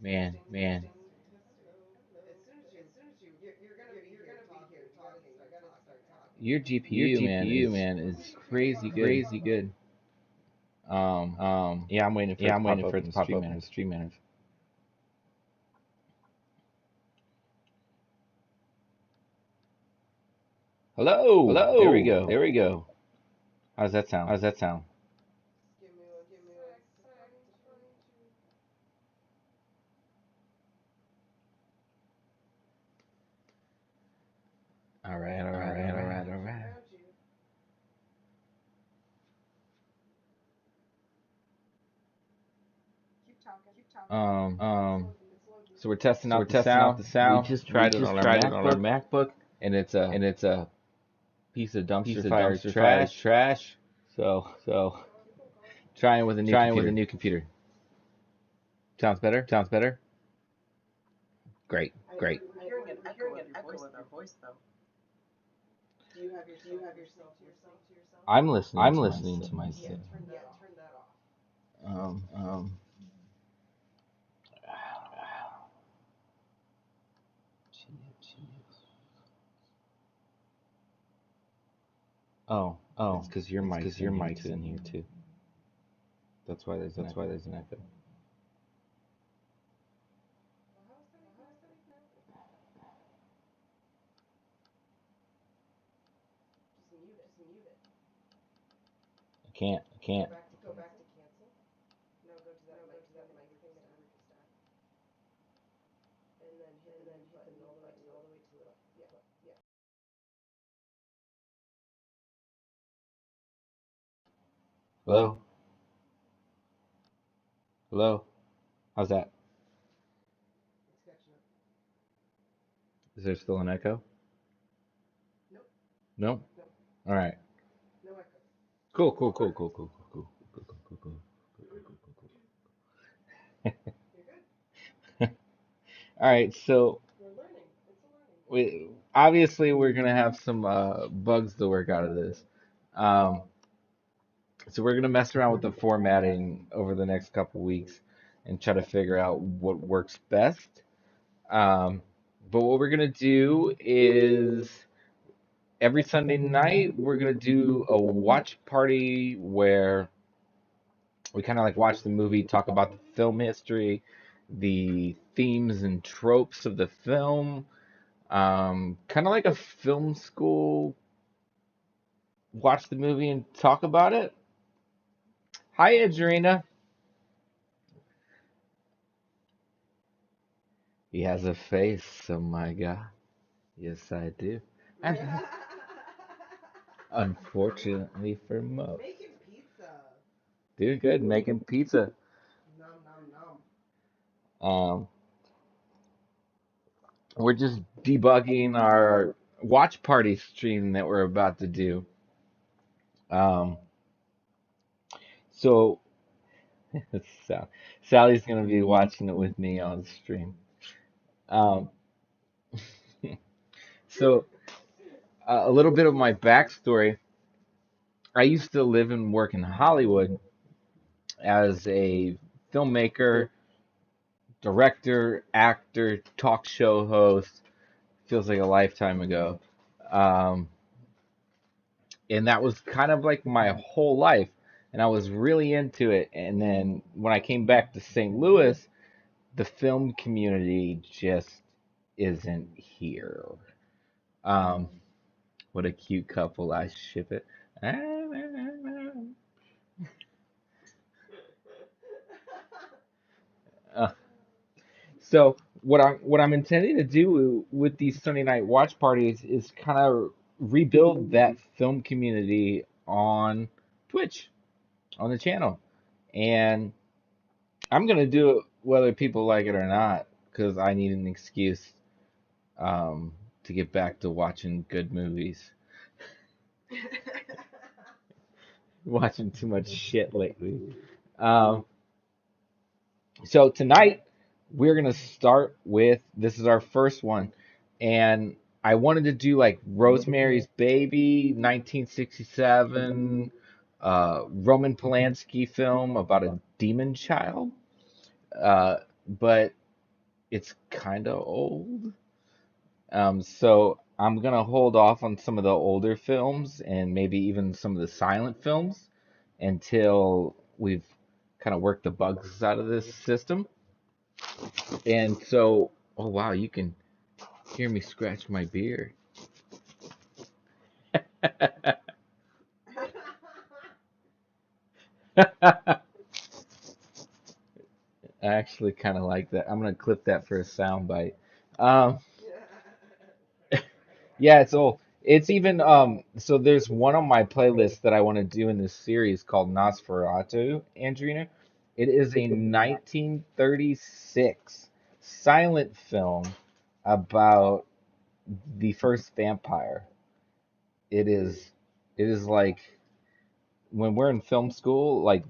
Man, your GPU, man, is crazy good. crazy good. Yeah, Yeah, I'm I'm waiting waiting for for it it to to pop pop up in up the in stream manager. Hello, there we Hello, go. there we go. How's that sound? How's that sound? All right, all All right, all right, all right. right, all right. Um, Um, so we're testing so we're out the testing out sound. the We sound. just We tried it just on our tried it on our MacBook, MacBook, and it's a and it's a piece of piece dumpster of fire dumpster fire trash. trash. So So trying with a new trying with a computer. new computer. Sounds better? Sounds better? Great, Great. I'm listening I'm to listening myself. to myself. Um, Um, oh, oh, it's because your it's because mic's your in here mic's too. in here too. That's why there's an That's why echo. there's an echo. I can't. Hello? Hello? Hello? How's that? Is there still an echo? No? All right. Cool, cool, cool, cool, cool, cool, cool, cool, cool, cool, cool. All right, so obviously we're gonna have some bugs to work out of this. Um, so we're gonna mess around with the formatting over the next couple weeks and try to figure out what works best. Um, but what we're gonna do is every Sunday night we're gonna do a watch party where we kind of like watch the movie, talk about the film history, the themes and tropes of the film, kind of like a film school. Watch the movie and talk about it. Hi, Adrena. He has a face, oh my God. Yes, I do. And unfortunately for most, doing good, making pizza. Um, we're just debugging our watch party stream that we're about to do. Um, so Sal- Sally's gonna be watching it with me on stream. Um, so a little bit of my backstory. I used to live and work in Hollywood as a filmmaker, director, actor, talk show host. Feels like a lifetime ago. Um, and that was kind of like my whole life. And I was really into it. And then when I came back to St. Louis, the film community just isn't here. Um, what a cute couple. I ship it. Uh, so what I'm intending to do with these Sunday night watch parties is kind of rebuild that film community on Twitch on the channel, and I'm gonna do it whether people like it or not because I need an excuse to get back to watching good movies. Watching too much shit lately. Um, so tonight we're gonna start with this is our first one, and I wanted to do like Rosemary's Baby, 1967, Roman Polanski film about a demon child. But it's kind of old. So I'm gonna hold off on some of the older films and maybe even some of the silent films until we've kind of worked the bugs out of this system. And so, oh wow, you can hear me scratch my beard. I actually kind of like that. I'm gonna clip that for a sound bite. Um, yeah, it's old. It's even so there's one on my playlist that I want to do in this series called Nosferatu, Andrina. It is a 1936 silent film about the first vampire. It is it is like when we're in film school, like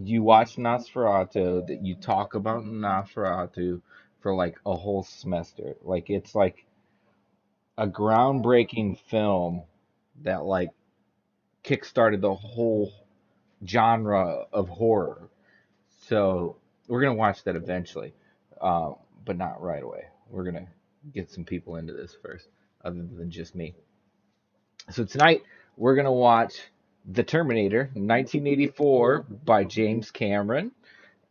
you watch Nosferatu, that you talk about Nosferatu for like a whole semester. Like it's like a groundbreaking film that like kickstarted the whole genre of horror. So we're gonna watch that eventually, but not right away. We're gonna get some people into this first, other than just me. So tonight we're gonna watch The Terminator, 1984 by James Cameron.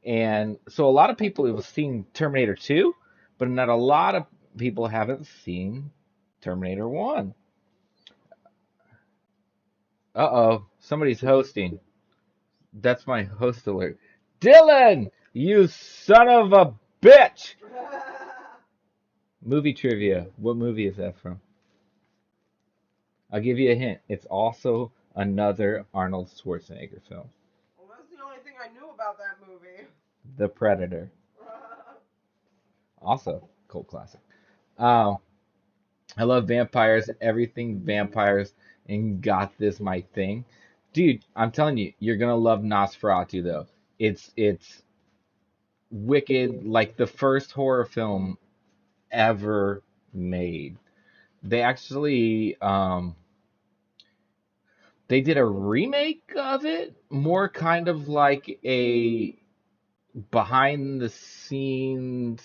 And so a lot of people have seen Terminator 2, but not a lot of people haven't seen Terminator 1. Uh-oh, somebody's hosting. That's my host alert. Dylan, you son of a bitch! Movie trivia. What movie is that from? I'll give you a hint. It's also another Arnold Schwarzenegger film. Well, that's the only thing I knew about that movie. The Predator. Also, cult classic. Um, I love vampires, everything vampires, and got this my thing. Dude, I'm telling you, you're gonna love Nosferatu though. It's wicked, like the first horror film ever made. They actually they did a remake of it, more kind of like a behind the scenes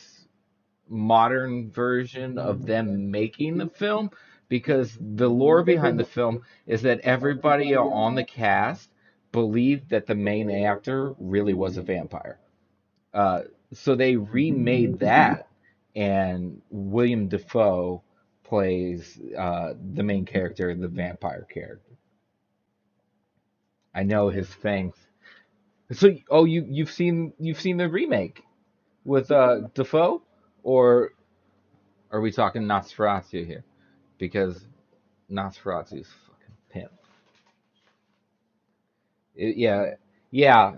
modern version of them making the film, because the lore behind the film is that everybody on the cast believed that the main actor really was a vampire. Uh, so they remade that, and William Defoe plays the main character, the vampire character. I know his fangs. So, oh, you've seen the remake with Defoe, or are we talking Nosferatu here? Because Nosferatu's fucking pimp. Yeah, yeah.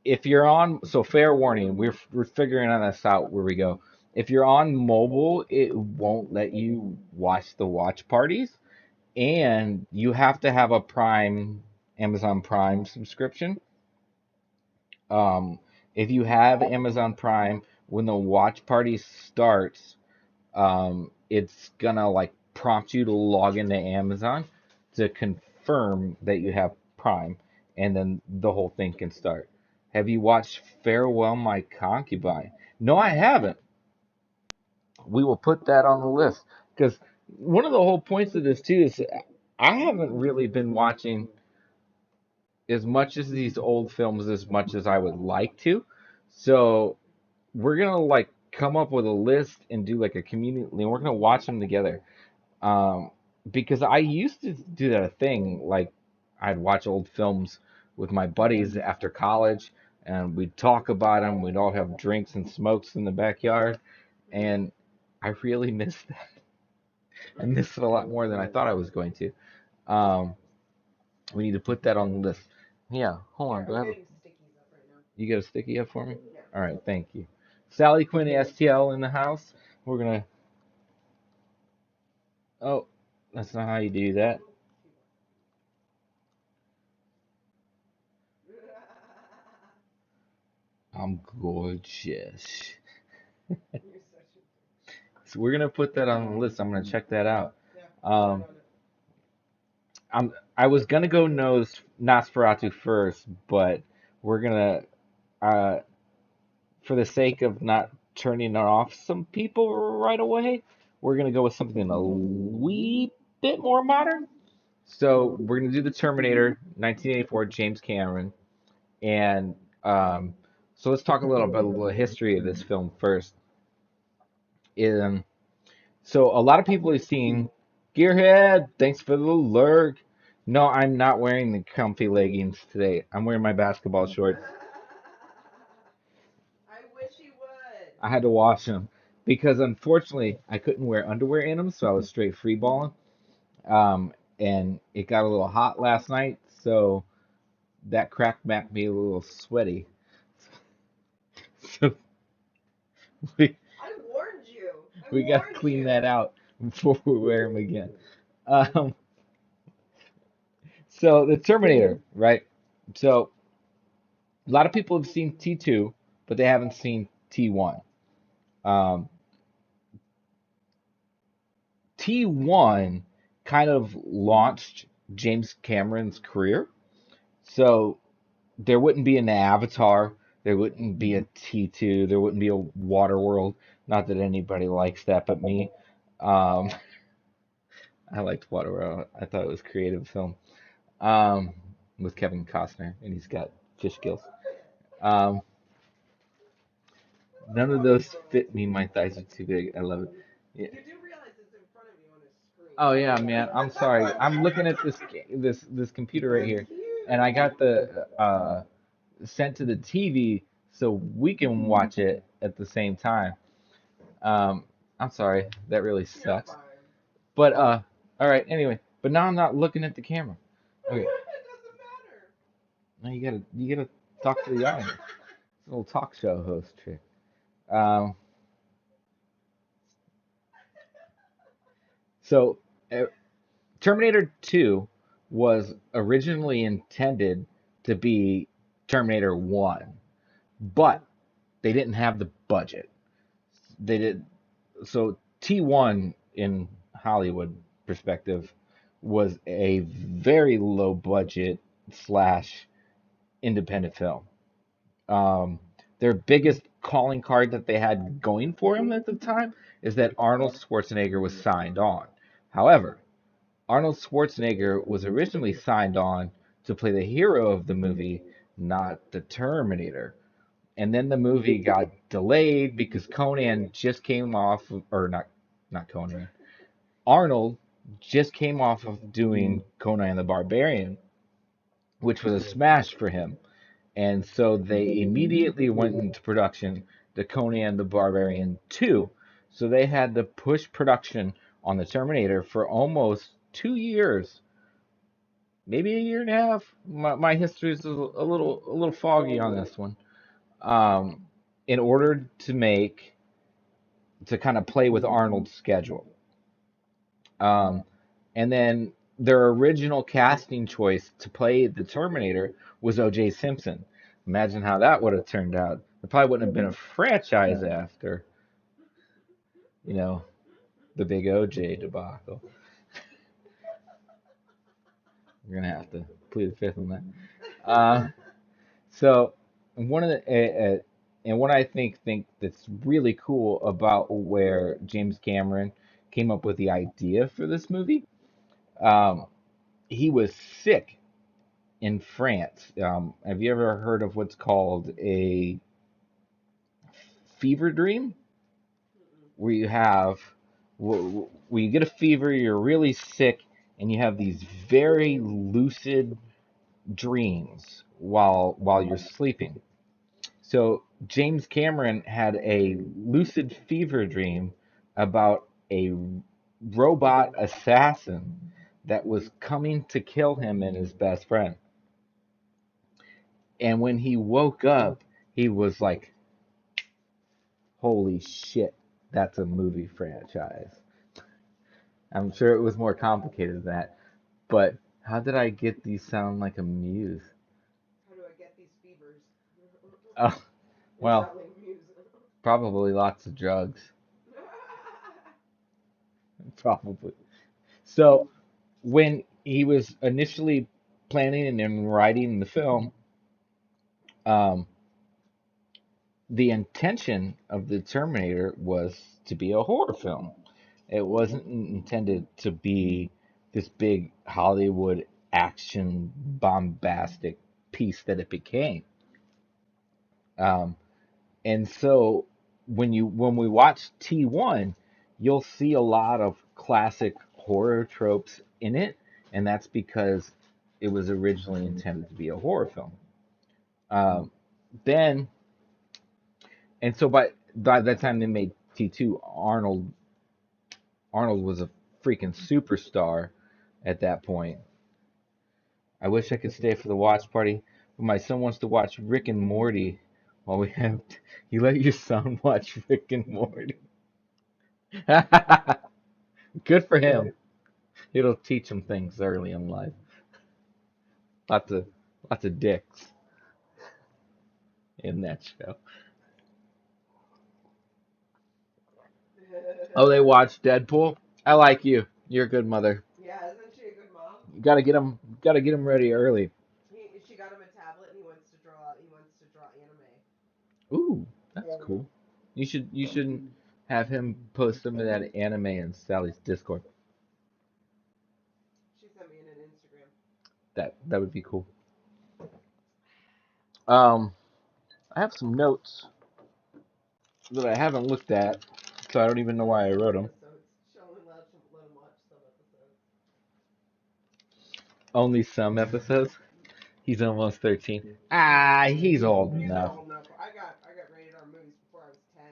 If you're on, so fair warning, we're figuring on this out where we go. If you're on mobile, it won't let you watch the watch parties, and you have to have a Prime, Amazon Prime subscription. Um, if you have Amazon Prime, when the watch party starts, it's gonna like prompt you to log into Amazon to confirm that you have Prime, and then the whole thing can start. Have you watched Farewell My Concubine? No, I haven't. We will put that on the list because one of the whole points of this too is I haven't really been watching as much as these old films as much as I would like to. So we're gonna like come up with a list and do like a community. We're gonna watch them together. Um, because I used to do that thing, like I'd watch old films with my buddies after college, and we'd talk about them. We'd all have drinks and smokes in the backyard, and I really miss that. I miss it a lot more than I thought I was going to. Um, we need to put that on the list. Yeah, hold on. Here, Do I I'm have getting stickies up right now. you got a sticky up for me? Yeah. All right, thank you. Sally Quinn STL in the house. We're gonna. Oh, that's not how you do that. I'm gorgeous. You're such a. So we're gonna put that on the list. I'm gonna check that out. Yeah, right Um, on it. I was gonna go Nosferatu first, but we're gonna, uh, for the sake of not turning off some people right away. We're gonna go with something a wee bit more modern. So we're gonna do the Terminator, 1984, James Cameron, and um, so let's talk a little bit of the history of this film first. Um, so a lot of people have seen Gearhead. Thanks for the lurk. No, I'm not wearing the comfy leggings today. I'm wearing my basketball shorts. I wish you would. I had to wash them because unfortunately I couldn't wear underwear in them, so I was straight free balling. And it got a little hot last night, so that cracked back me a little sweaty. So we I warned you. I we got to warned clean you. that out before we wear them again. Um, so the Terminator, right? So a lot of people have seen T2, but they haven't seen T1. Um, T1 kind of launched James Cameron's career. So there wouldn't be an Avatar, there wouldn't be a T2, there wouldn't be a Waterworld. Not that anybody likes that but me. Um, I liked Waterworld. I thought it was a creative film. Um, with Kevin Costner, and he's got fish gills. Um, None of those fit me. My thighs are too big. I love it. Yeah. You do realize it's in front of you on a screen. Oh yeah, man. I'm sorry. I'm looking at this computer right here, and I got the sent to the TV so we can watch it at the same time. Um, I'm sorry. That really You're sucks. fine. But all right. Anyway, but now I'm not looking at the camera. Okay. It doesn't matter. Now you gotta talk to the audience. It's a little talk show host trick. Um, so uh, Terminator 2 was originally intended to be Terminator 1, but they didn't have the budget. They did so T1 in Hollywood perspective was a very low budget slash independent film. Um, their biggest calling card that they had going for them at the time is that Arnold Schwarzenegger was signed on. However, Arnold Schwarzenegger was originally signed on to play the hero of the movie, not the Terminator. And then the movie got delayed because Conan just came off, or not Conan, Arnold just came off of doing Conan the Barbarian, which was a smash for him. And so they immediately went into production to Conan the Barbarian 2. So they had to push production on the Terminator for almost 2 years, maybe a year and a half. My history is a little foggy on this one. Um, in order to kind of play with Arnold's schedule. Um, and then their original casting choice to play the Terminator was O.J. Simpson. Imagine how that would have turned out. It probably wouldn't have been a franchise after, you know, the big O.J. debacle. We're gonna have to plead the fifth on that. Uh, so one of the and what I think that's really cool about where James Cameron came up with the idea for this movie, um, he was sick in France. Have you ever heard of what's called a fever dream? Mm-mm. Where you have, where you get a fever, you're really sick, and you have these very lucid dreams while you're sleeping. So James Cameron had a lucid fever dream about a robot assassin that was coming to kill him and his best friend. And when he woke up, he was like, holy shit, that's a movie franchise. I'm sure it was more complicated than that. But how did I get these sound like a muse? How do I get these fevers? Oh, Is well, that like music? probably lots of drugs. Probably. So when he was initially planning and then writing the film, um, the intention of the Terminator was to be a horror film. It wasn't intended to be this big Hollywood action bombastic piece that it became. Um, and so when we watch T1, you'll see a lot of classic horror tropes in it, and that's because it was originally intended to be a horror film. Um, then and so by that time they made T2, Arnold was a freaking superstar at that point. I wish I could stay for the watch party, but my son wants to watch Rick and Morty while we have. You let your son watch Rick and Morty. Good for him. It'll teach him things early in life. Lots of lots of dicks in that show. Oh, they watch Deadpool. I like you. You're a good mother. Yeah, isn't she a good mom? You gotta get him ready early. She got him a tablet and he wants to draw. He wants to draw anime. Ooh, that's cool. You should have him post some of that anime in Sally's Discord. She sent me in an Instagram. That would be cool. Um, I have some notes that I haven't looked at, so I don't even know why I Some wrote them. episodes. She only let him watch some episodes. Only some episodes. He's almost 13. Ah, he's old He's enough. old enough. I got rated R movies before I was 10.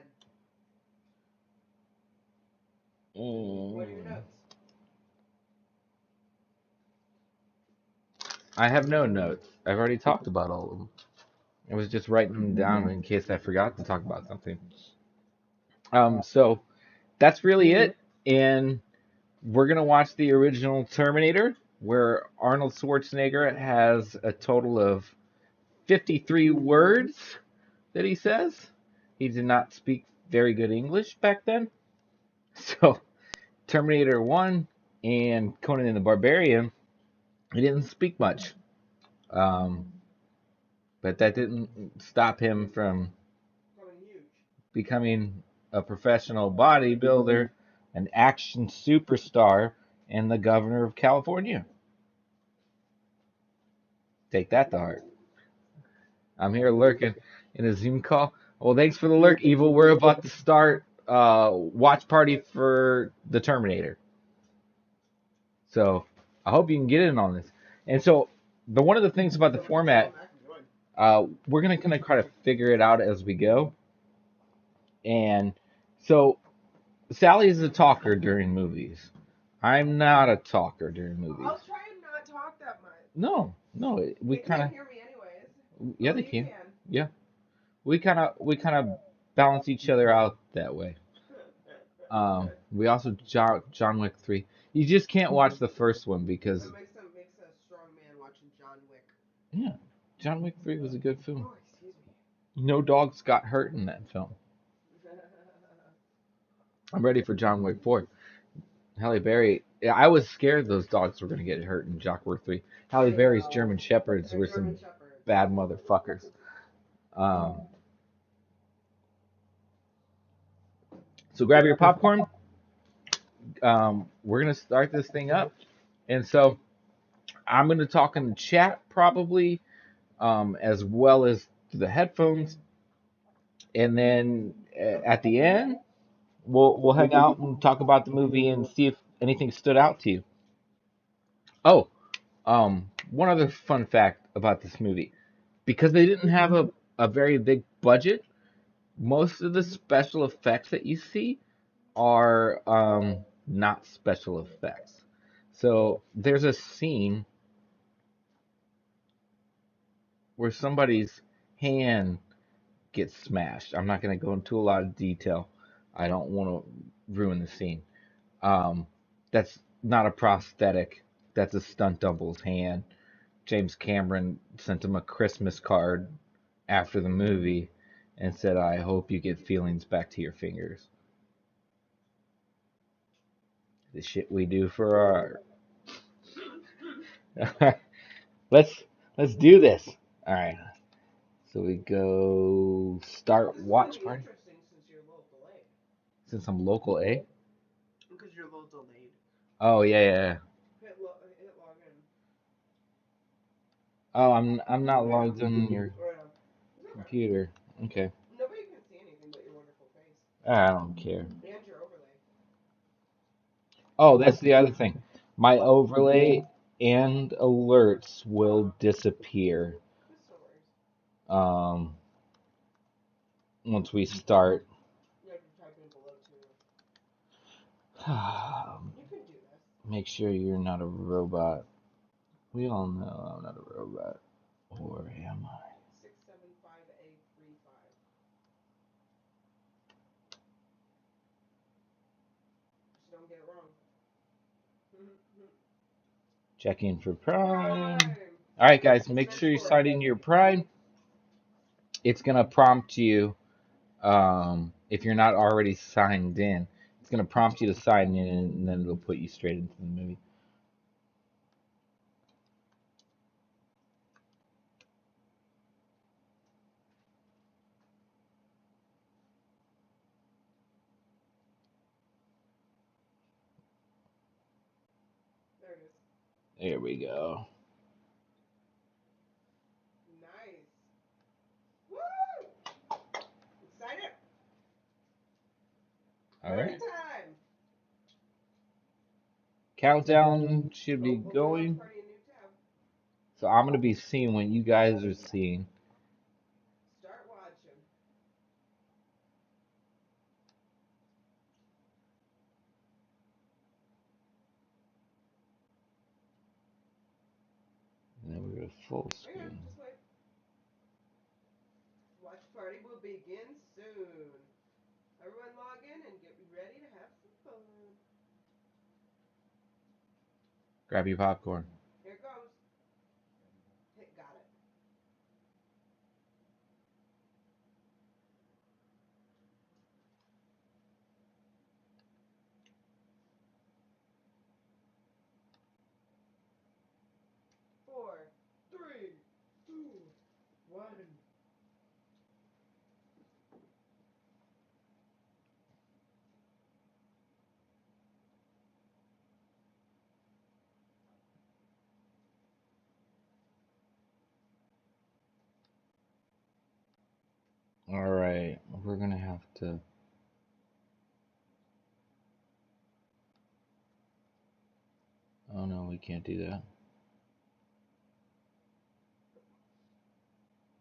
What are your Mm. notes? I have no notes. I've already talked about all of them. I was just writing them down in case I forgot to talk about something. So that's really it. And we're gonna watch the original Terminator, where Arnold Schwarzenegger has a total of 53 words that he says. He did not speak very good English back then. So Terminator 1 and Conan the Barbarian, he didn't speak much. Um, but that didn't stop him from Coming huge. becoming a professional bodybuilder, an action superstar, and the governor of California. Take that to heart. I'm here lurking in a Zoom call. Well, thanks for the lurk, Evil. We're about to start watch party for the Terminator. So I hope you can get in on this. And so the one of the things about the format, we're gonna kind of try to figure it out as we go. And so Sally is a talker during movies. I'm not a talker during movies. I'll try and not talk that much. No, no, we They kind can't of, hear me anyways. yeah, Oh, they you can. can. Yeah, we kind of balance each other out that way. We also John Wick 3. You just can't watch the first one because, That makes a strong man watching John Wick. yeah, John Wick 3 was a good film. Oh, excuse me. No dogs got hurt in that film. I'm ready for John Wick 4. Halle Berry. Yeah, I was scared those dogs were going to get hurt in John Wick 3. Halle Berry's German Shepherds They're were German some Shepherds. bad motherfuckers. Um, so grab your popcorn. We're going to start this thing up. And so I'm going to talk in the chat probably, as well as through the headphones. And then at the end, we'll hang out and talk about the movie and see if anything stood out to you. Oh, one other fun fact about this movie. Because they didn't have a very big budget, most of the special effects that you see are not special effects. So there's a scene where somebody's hand gets smashed. I'm not going to go into a lot of detail. I don't want to ruin the scene. Um, that's not a prosthetic. That's a stunt double's hand. James Cameron sent him a Christmas card after the movie and said, I hope you get feelings back to your fingers. The shit we do for our let's let's do this. All right. So we go start This is watch gonna be party. interesting since you're a little delayed. Since I'm local A. Because you're a little delayed. Oh yeah. Hit log in. Oh, I'm not logged in your Right on. It's okay. computer. Okay. Nobody can see anything but your wonderful face. I don't care. And your overlay. Oh, that's the other thing. My overlay and alerts will disappear This still works. um, once we start. You have to type in below too. You can do this. Make sure you're not a robot. We all know I'm not a robot. Or am I? 675A35. Just don't get it wrong. Checking for Prime. Prime! All right, guys, It's make meant sure you for. sign in your Prime. It's gonna prompt you if you're not already signed in. It's gonna prompt you to sign in, and then it'll put you straight into the movie. There it is. There we go. Nice. Woo! Excited? All Movie right. time! Countdown should be Open watch going. party, a new tab. So I'm gonna be seeing what you guys are seeing. Start watching. And then we go full Hang on, screen. just wait. Watch party will begin soon. Everyone log in and get ready to have some fun. Grab your popcorn. Here it goes. Got it. Four, three, two, one. All right, we're gonna have to. Oh no, we can't do that.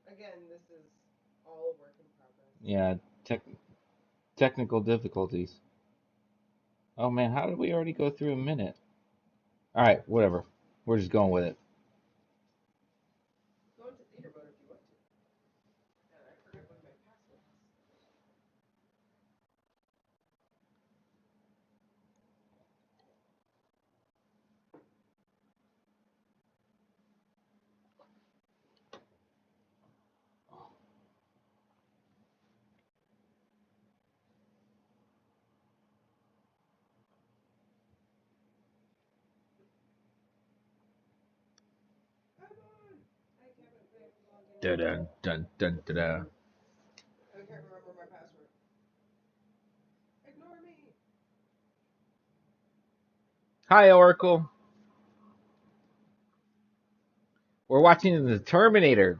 Again, this is all a work in progress. Yeah, technical difficulties. Oh man, how did we already go through a minute? All right, whatever. We're just going with it. Go into theater mode if you want to. And I forget what my password is. Come on! I can't log in. Dun dun dun dun dun. Dun. I can't remember my password. Ignore me. Hi, Oracle. We're watching the Terminator.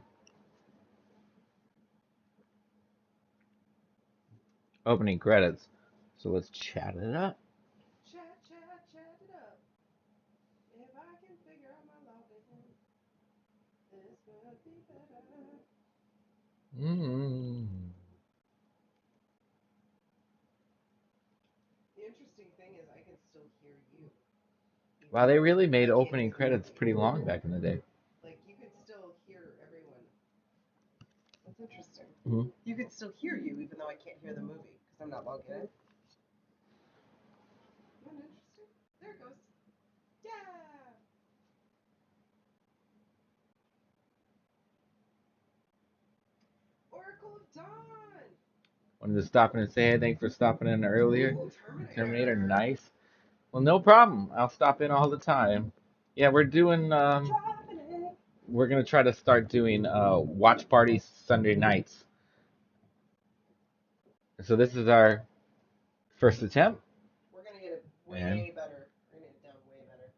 Opening credits. So let's chat it up. Chat, chat, chat it up. If I can figure out my login, this will be better. Mm. The interesting thing is I can still hear you. Wow, they really I made can't opening hear the credits movie. pretty long back in the day. Like, you could still hear everyone. That's interesting. Mm-hmm. You could still hear you even though I can't hear the movie because I'm not logged in. Isn't that interesting? There it goes. Yeah! Oracle of Dawn! Wanted to stop in and say hey, thanks for stopping in earlier. Ooh, Terminator, nice. Well, no problem. I'll stop in all the time. Yeah, we're doing we're gonna try to start doing watch parties Sunday nights. So this is our first attempt, We're gonna get it and way better. We're gonna get it down way better.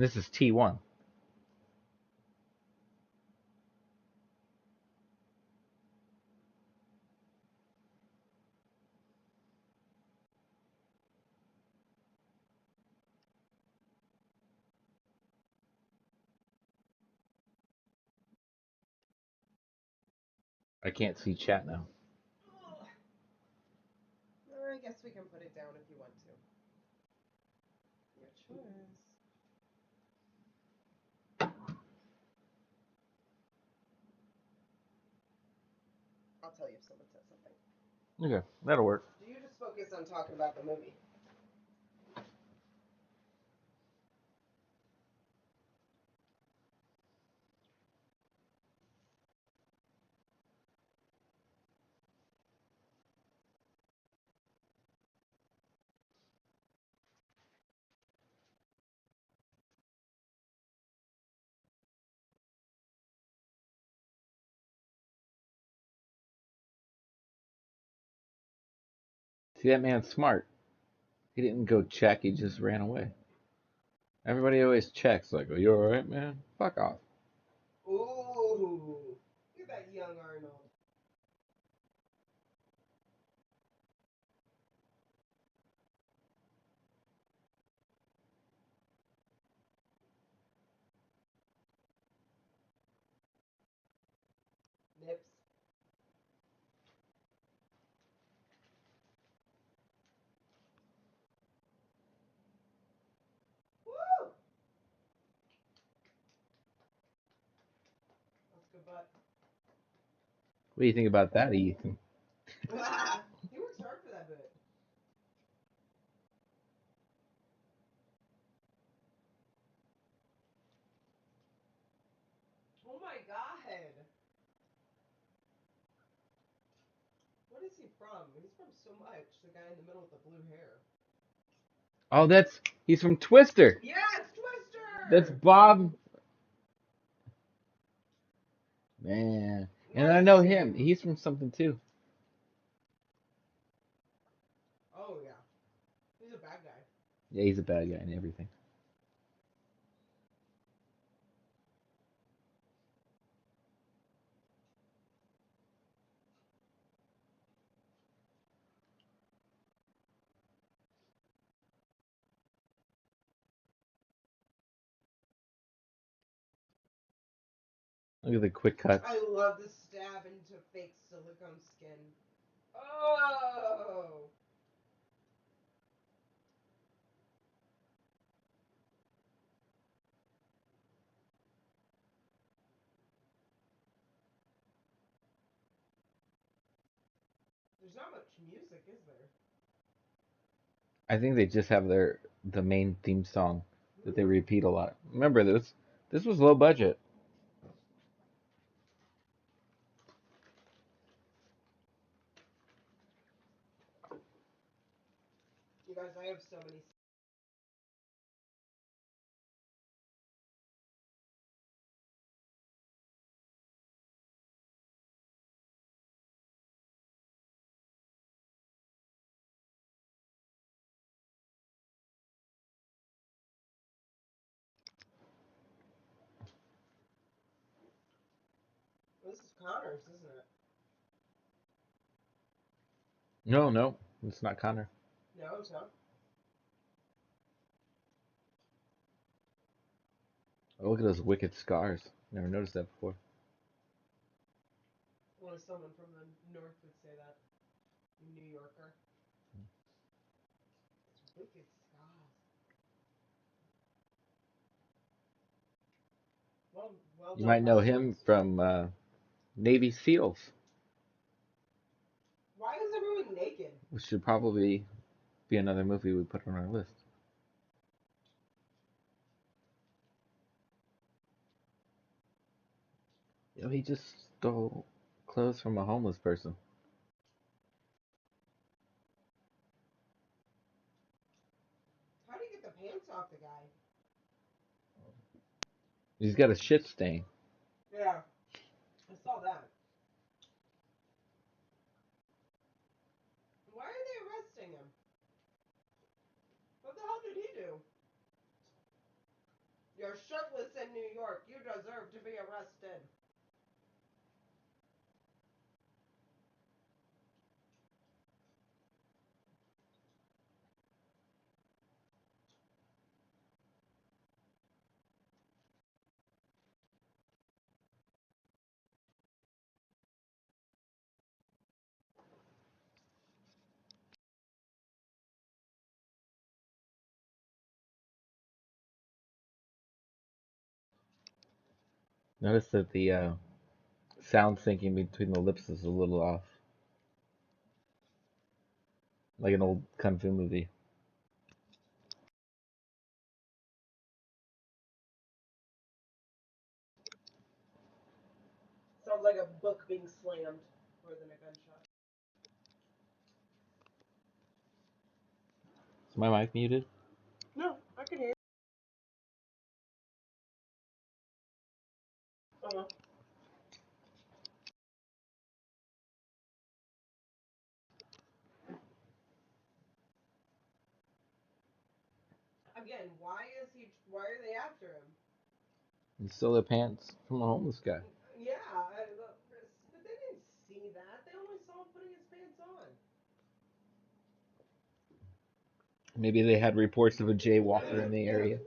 this is T1. I can't see chat now. Ugh. I guess we can put it down if you want to. Your choice. I'll tell you if someone says something. Okay, that'll work. Do you just focus on talking about the movie? See, that man's smart. He didn't go check. He just ran away. Everybody always checks. Like, are you all right, man? Fuck off. Ooh. Look at that young Arnold. Nips. Woo! That's good butt. What do you think about that, Ethan? He works hard for that bit. Oh my god. What is he from? He's from so much. The guy in the middle with the blue hair. Oh, he's from Twister. Yeah, it's That's Twister! Bob. Man. And What I is know his him. name? He's from something too. Oh, yeah. He's a bad guy. Yeah, he's a bad guy and everything. Look at the quick cuts. I love the stab into fake silicone skin. Oh! There's not much music, is there? I think they just have the main theme song that they repeat a lot. Remember this? This was low budget. You guys, I have so many. This is Connor's, isn't it? No, no, it's not Connor. No, it's not. Oh, look at those wicked scars. Never noticed that before. Only someone from the north would say that. New Yorker. It's wicked scars. Well You done, might know him Westerns. from Navy SEALs, Why is everyone naked? which should probably be another movie we put on our list. You know, he just stole clothes from a homeless person. How do you get the pants off the guy? He's got a shit stain. Yeah, I saw that. Why are they arresting him? What the hell did he do? You're shirtless in New York. You deserve to be arrested. Notice that the sound syncing between the lips is a little off, like an old kung fu movie. Sounds like a book being slammed more than a gunshot. Is my mic muted? No, I can hear. Uh-huh. Again, why is he? Why are they after him? He stole the pants from a homeless guy. Yeah, but they didn't see that. They only saw him putting his pants on. Maybe they had reports of a jaywalker in the area.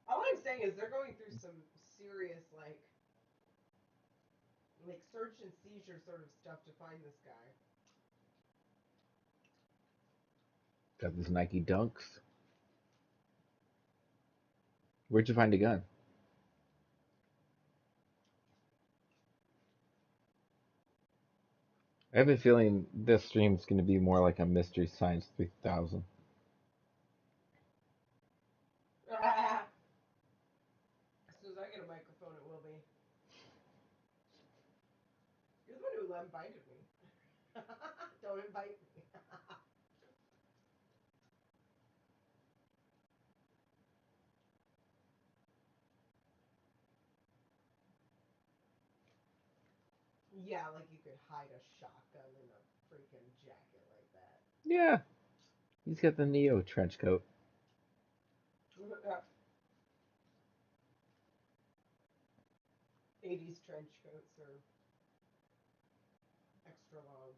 All I'm saying is they're going through some serious like search and seizure sort of stuff to find this guy. Got these Nike Dunks. Where'd you find a gun? I have a feeling this stream's going to be more like a Mystery Science 3000. As soon as I get a microphone, it will be. You're the one who invited me. Don't invite me. Yeah, like you could hide a shotgun in a freaking jacket like that. Yeah, he's got the Neo trench coat. 80s trench coats are extra long.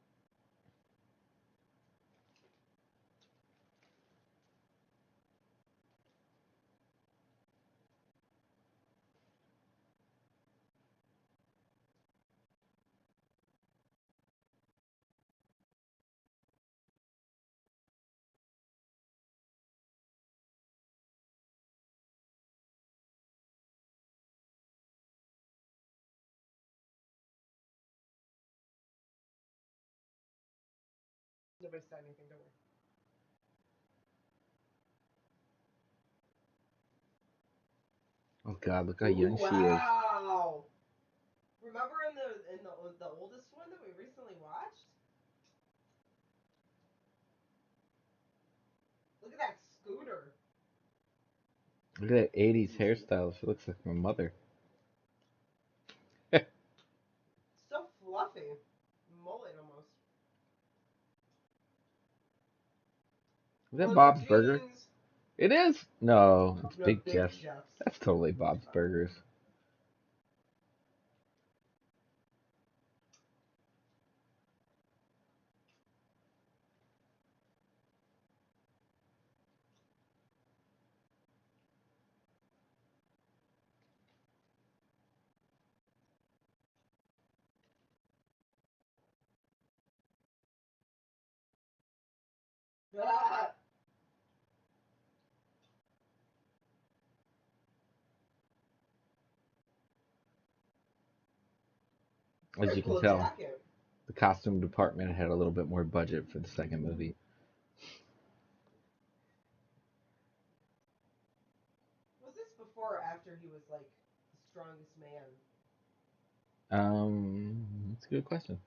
Nobody said anything, don't worry. Oh God, look how Ooh, young she is. wow! Remember in the oldest one that we recently watched? Look at that scooter. Look at that 80s hairstyle. She looks like my mother. Is So fluffy. Mullet almost. that On the Bob's Burger? jeans. It is. No, it's No, Big Big Jeff's. Jeff's. That's totally Bob's Burgers. Ah, As very you can cool tell, jacket. the costume department had a little bit more budget for the second movie. Was this before or after he was like the strongest man? That's a good question.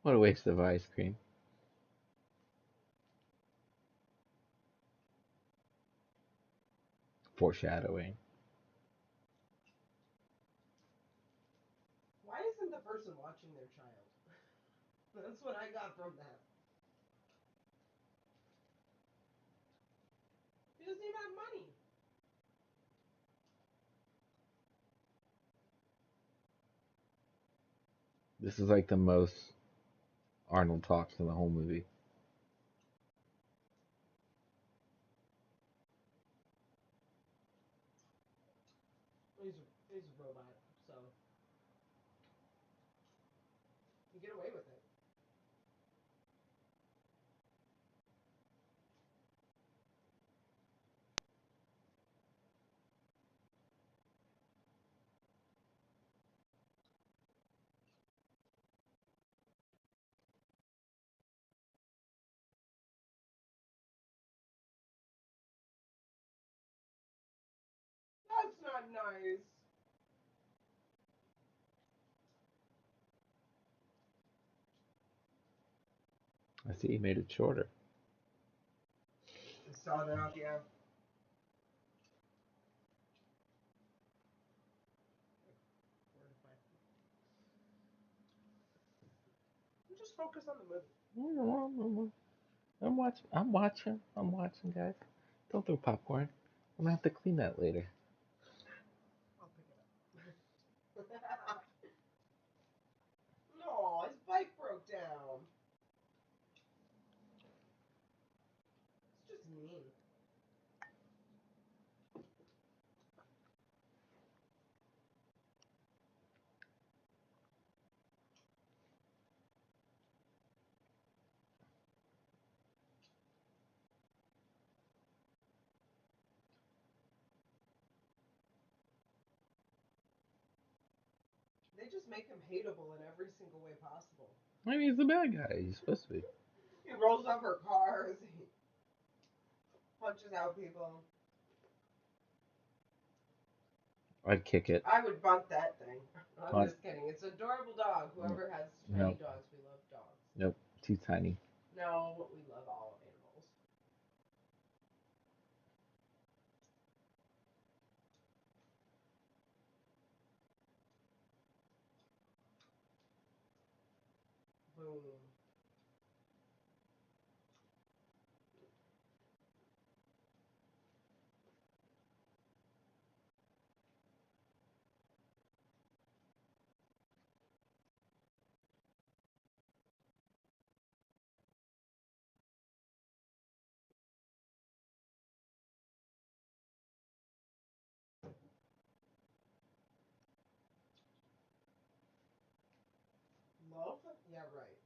What a waste of ice cream. Foreshadowing. Why isn't the person watching their child? That's what I got from that. He doesn't even have money. This is like the most Arnold talks in the whole movie. He's a robot, so you get away with it. That's not nice. I see you made it shorter. I saw it out, yeah. Where to find it. You just focus on the movie. I'm watching. I'm watching. I'm watching, guys. Don't throw popcorn. I'm gonna have to clean that later. I'll pick it up. No, his bike broke down. It's just mean. They just make him hateable in every single way possible. I mean, he's the bad guy. He's supposed to be. He rolls over cars. He punches out people. I'd kick it. I would bunt that thing. I'm Punt. just kidding. It's an adorable dog. Whoever has tiny Nope. dogs, we love dogs. Nope. Too tiny. No, we love all animals. Boom. Love? Yeah, right.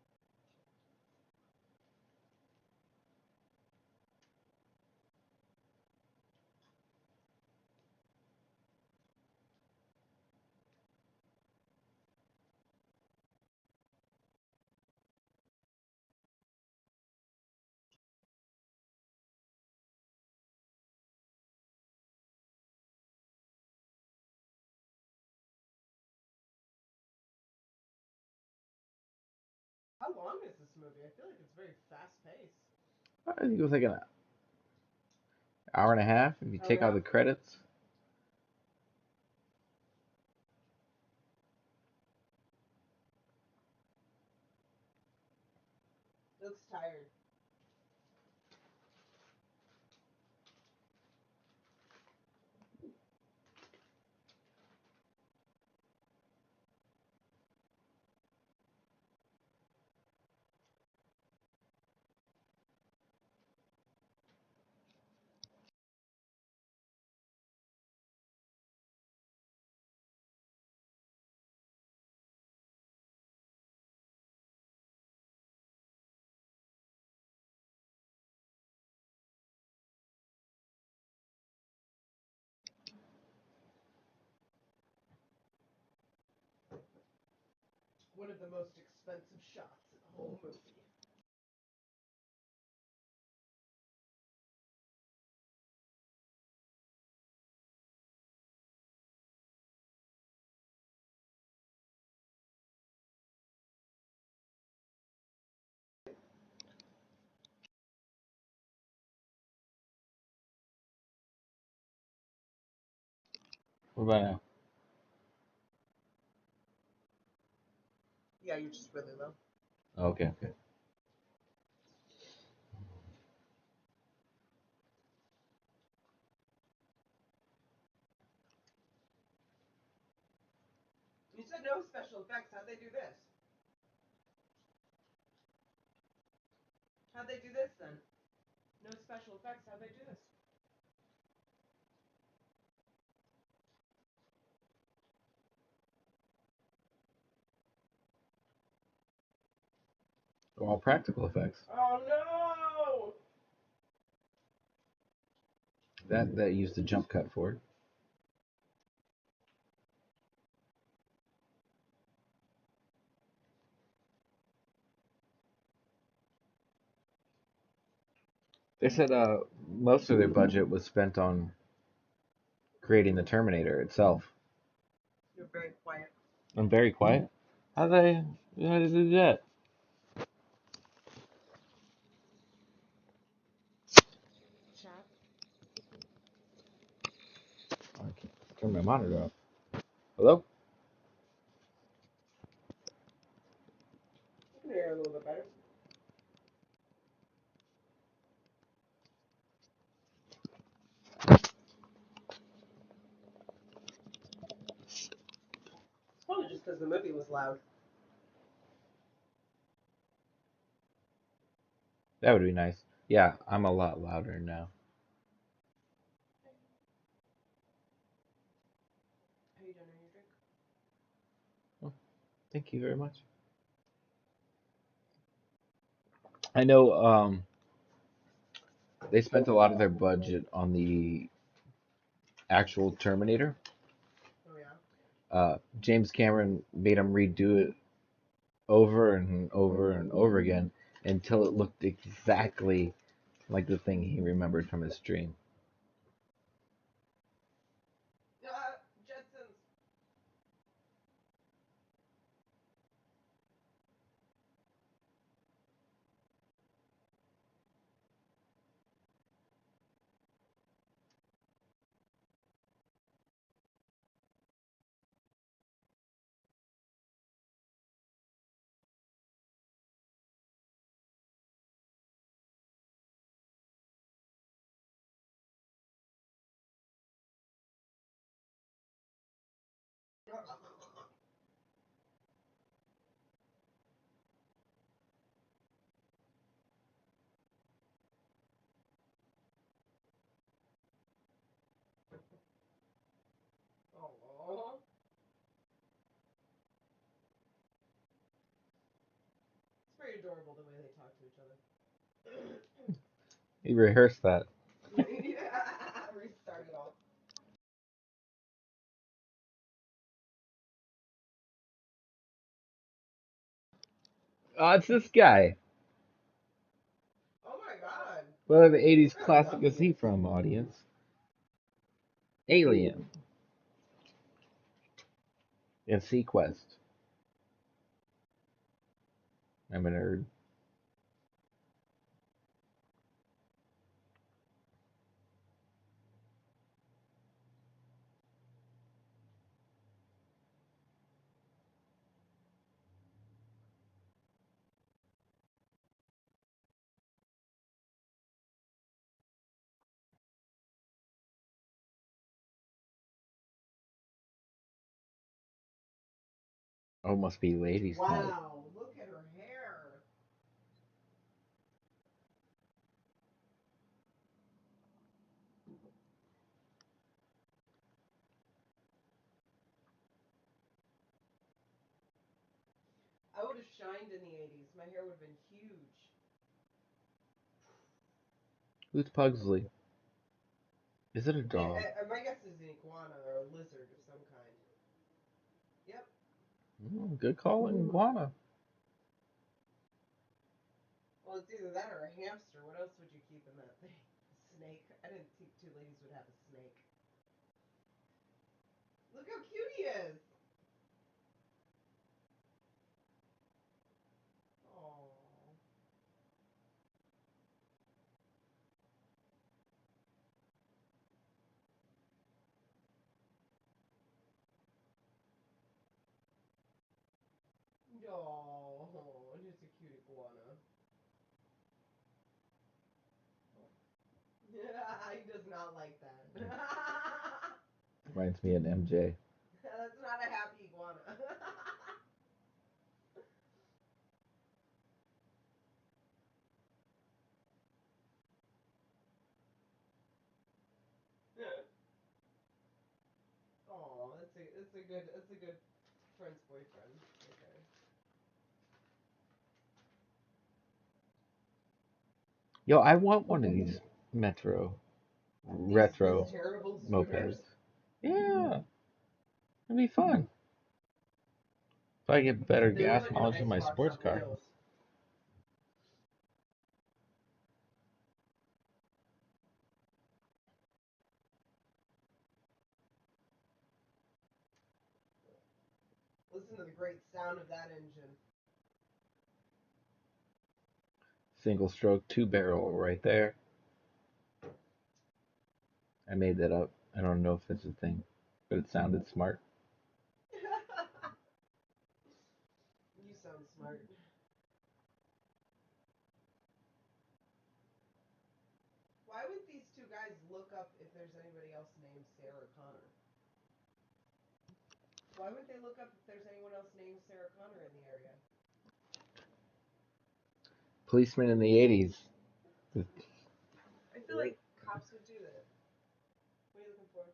How long is this movie? I feel like it's very fast paced. I think it was like an hour and a half if you Oh, take out yeah? the credits. Looks tired. One of the most expensive shots in the whole movie. What about now? Yeah, you're just really low. Okay, okay. You said no special effects. How'd they do this? How'd they do this then? No special effects. How'd they do this? All practical effects. Oh no! That used the jump cut for it. They said most of their budget was spent on creating the Terminator itself. You're very quiet. I'm very quiet. How did they do that? Chat. I can't turn my monitor off. Hello? I can hear a little bit better. It's probably just because the movie was loud. That would be nice. Yeah, I'm a lot louder now. How you doing on your drink? Well, thank you very much. I know they spent a lot of their budget on the actual Terminator. Oh yeah. James Cameron made him redo it over and over and over again until it looked exactly like the thing he remembered from his dream. Jetsons. Oh. It's very adorable the way they talk to each other. He rehearsed that. Yeah. Restart it all. Oh, it's this guy. Oh my god. What other 80s He's really classic is young. he from, audience? Alien and Sequest. I'm a nerd. Oh, must be ladies' night. Wow. Look at her hair. I would have shined in the 80s. My hair would have been huge. Who's Pugsley? Is it a dog? My guess is an iguana or a lizard of some kind. Yep. Good calling, iguana. Well, it's either that or a hamster. What else would you keep in that thing? A snake. I didn't think two ladies would have a snake. Look how cute he is. Oh. iguana. Yeah, he does not like that. Reminds me of MJ. That's not a happy iguana. Oh, that's a good friend's boyfriend right there. Yo, I want one of these Metro These retro terrible mopeds. scooters. Yeah, it'd be fun. If I get better They look gas like an mileage in my icebox sports on car. wheels. Listen to the great sound of that engine. Single stroke, two barrel right there. I made that up. I don't know if it's a thing, but it sounded smart. You sound smart. Why would these two guys look up if there's anybody else named Sarah Connor? Why wouldn't they look up if there's anyone else named Sarah Connor in the area? Policeman in the 80s. I feel like cops would do that. What are you looking for?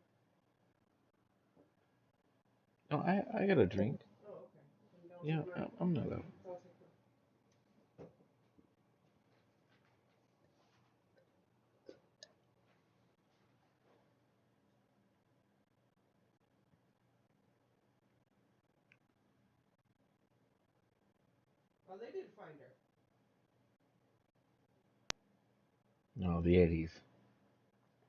Oh, I got a drink. Oh, okay. Then don't Yeah, take mine. I'm not up. Don't take mine. Oh, they did find her. No, the 80s.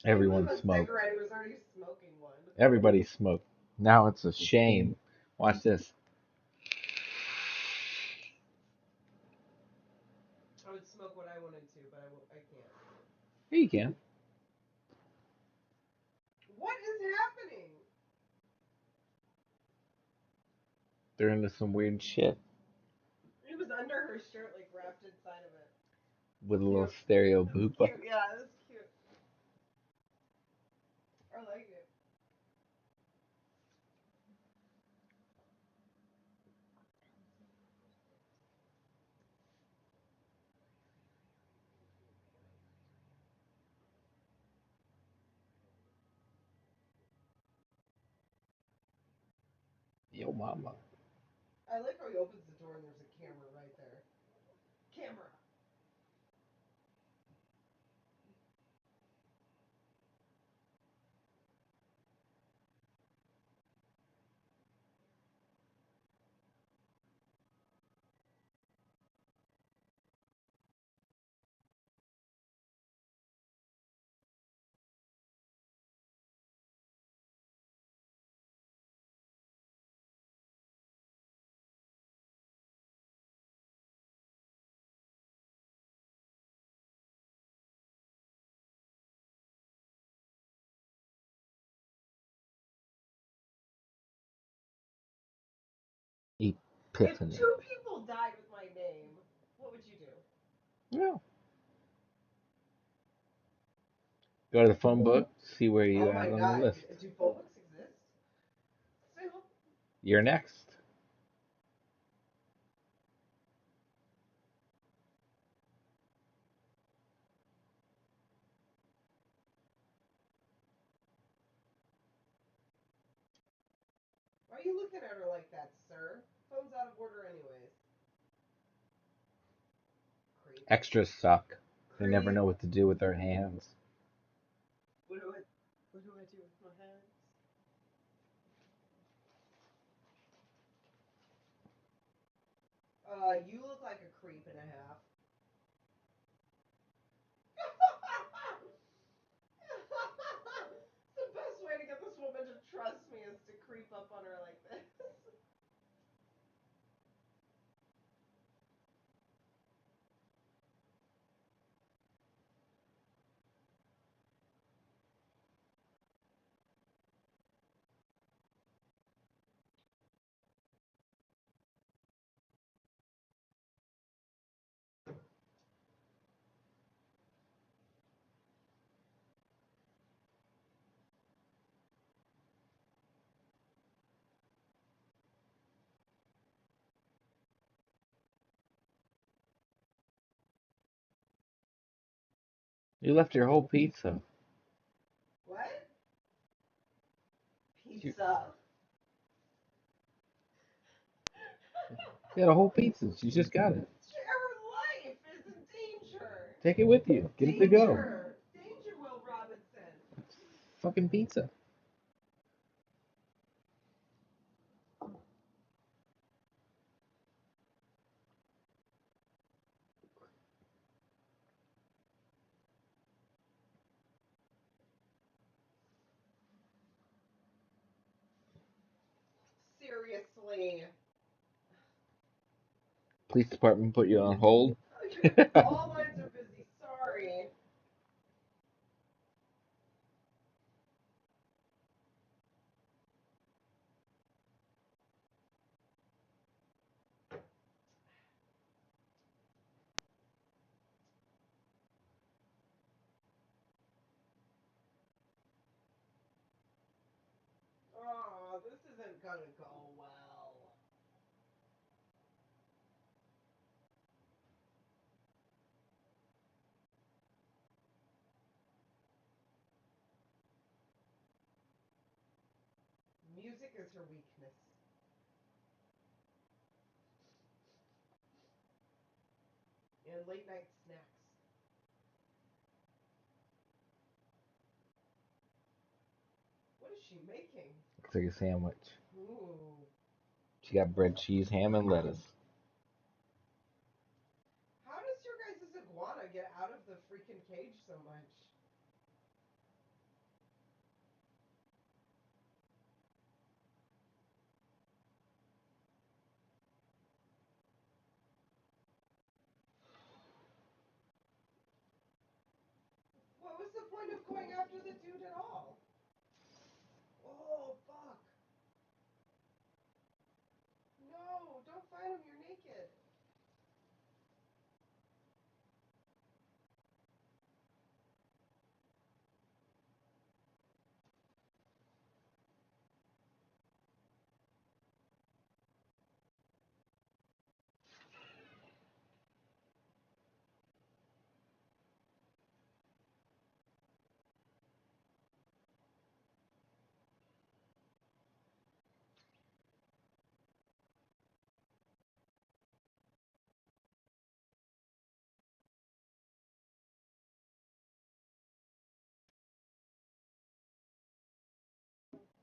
He gave Everyone him a smoked. cigarette. He was already smoking one. Everybody smoked. Now it's a shame. Watch this. I would smoke what I wanted to, but I can't. Here you can. What is happening? They're into some weird shit It was under her shirt, like wrapped inside of it. with a little Cute. stereo It was boopa. cute. Yeah, it was cute. I like it. Yo, mama. I like how he opens the door and there's a camera right there. Camera. If Epiphany. two people died with my name, what would you do? Yeah. Go to the phone book, see where you Oh at my on the god, list. do phone books exist? Still? You're next. Why are you looking at her like that, sir? Phone's out of order anyways. Creep. Extras suck. They never Creep. know what to do with their hands. What do I do with my hands? You look like a creep and a half. The best way to get this woman to trust me is to creep up on her like this. You left your whole pizza. What? You, Pizza. you had a whole pizza. You just got it. Her life is in danger. Take it with you. Get it to go. Danger. Danger, Will Robinson. Fucking pizza. Seriously. Police department put you on hold. All lines are busy. Sorry. Oh, this isn't gonna go well. Music is her weakness. And late night snacks. What is she making? Looks like a sandwich. Ooh. She got bread, cheese, ham, and lettuce. How does your guys' iguana get out of the freaking cage so much? What was the point of going after the dude at all? Oh, fuck. No, don't fight him. You're naked.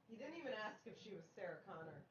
He didn't even ask if she was Sarah Connor.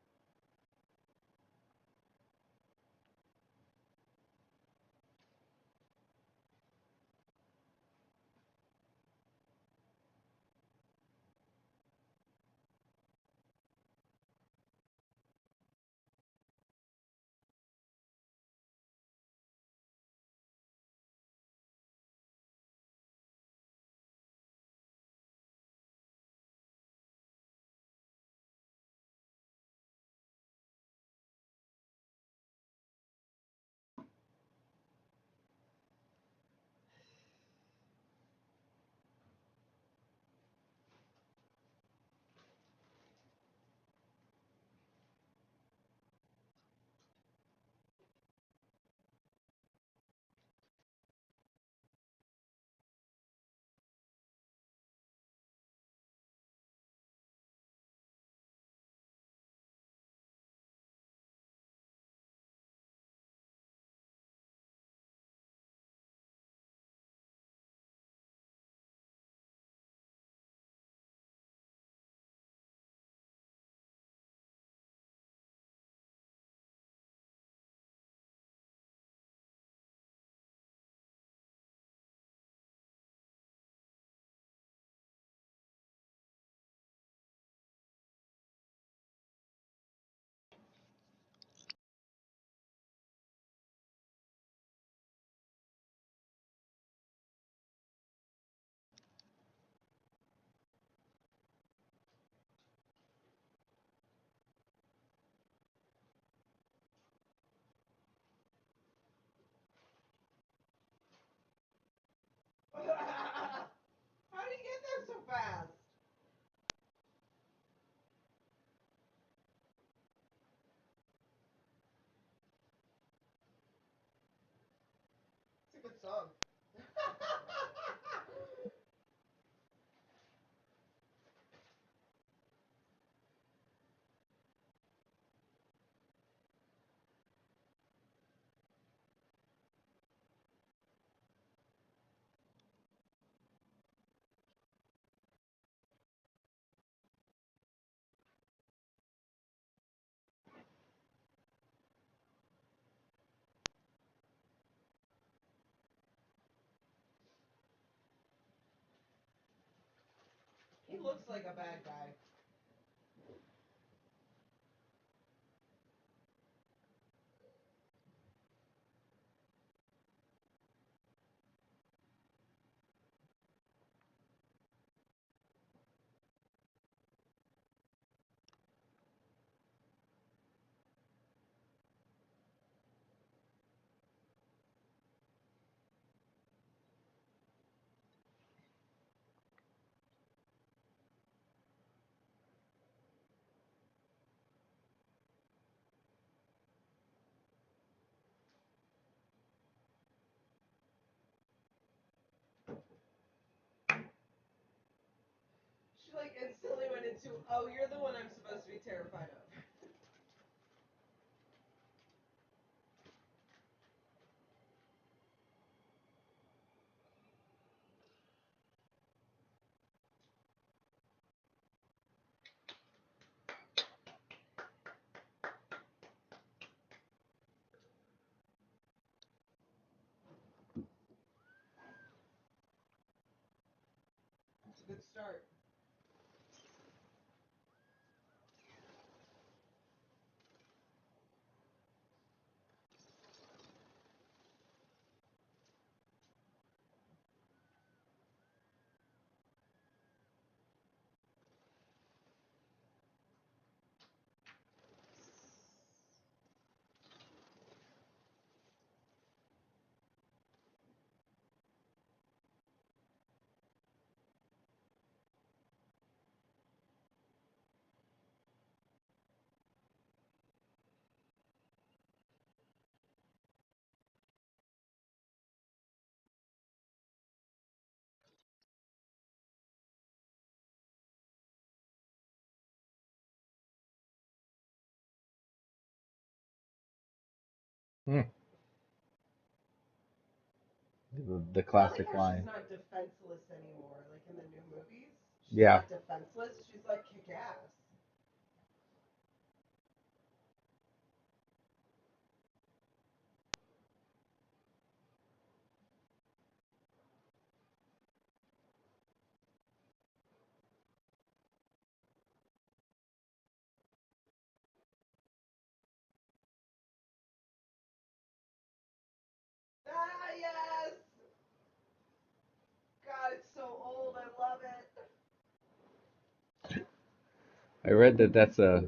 How did he get there so fast? It's a good song. He looks like a bad guy. She like instantly went into, oh, you're the one I'm supposed to be terrified of. It's a good start. Hmm. The I like classic how she's line. not defenseless anymore. Like in the new movies, she's Yeah. not defenseless. She's like kick ass. Ah, yes! God, it's so old. I love it. I read that that's a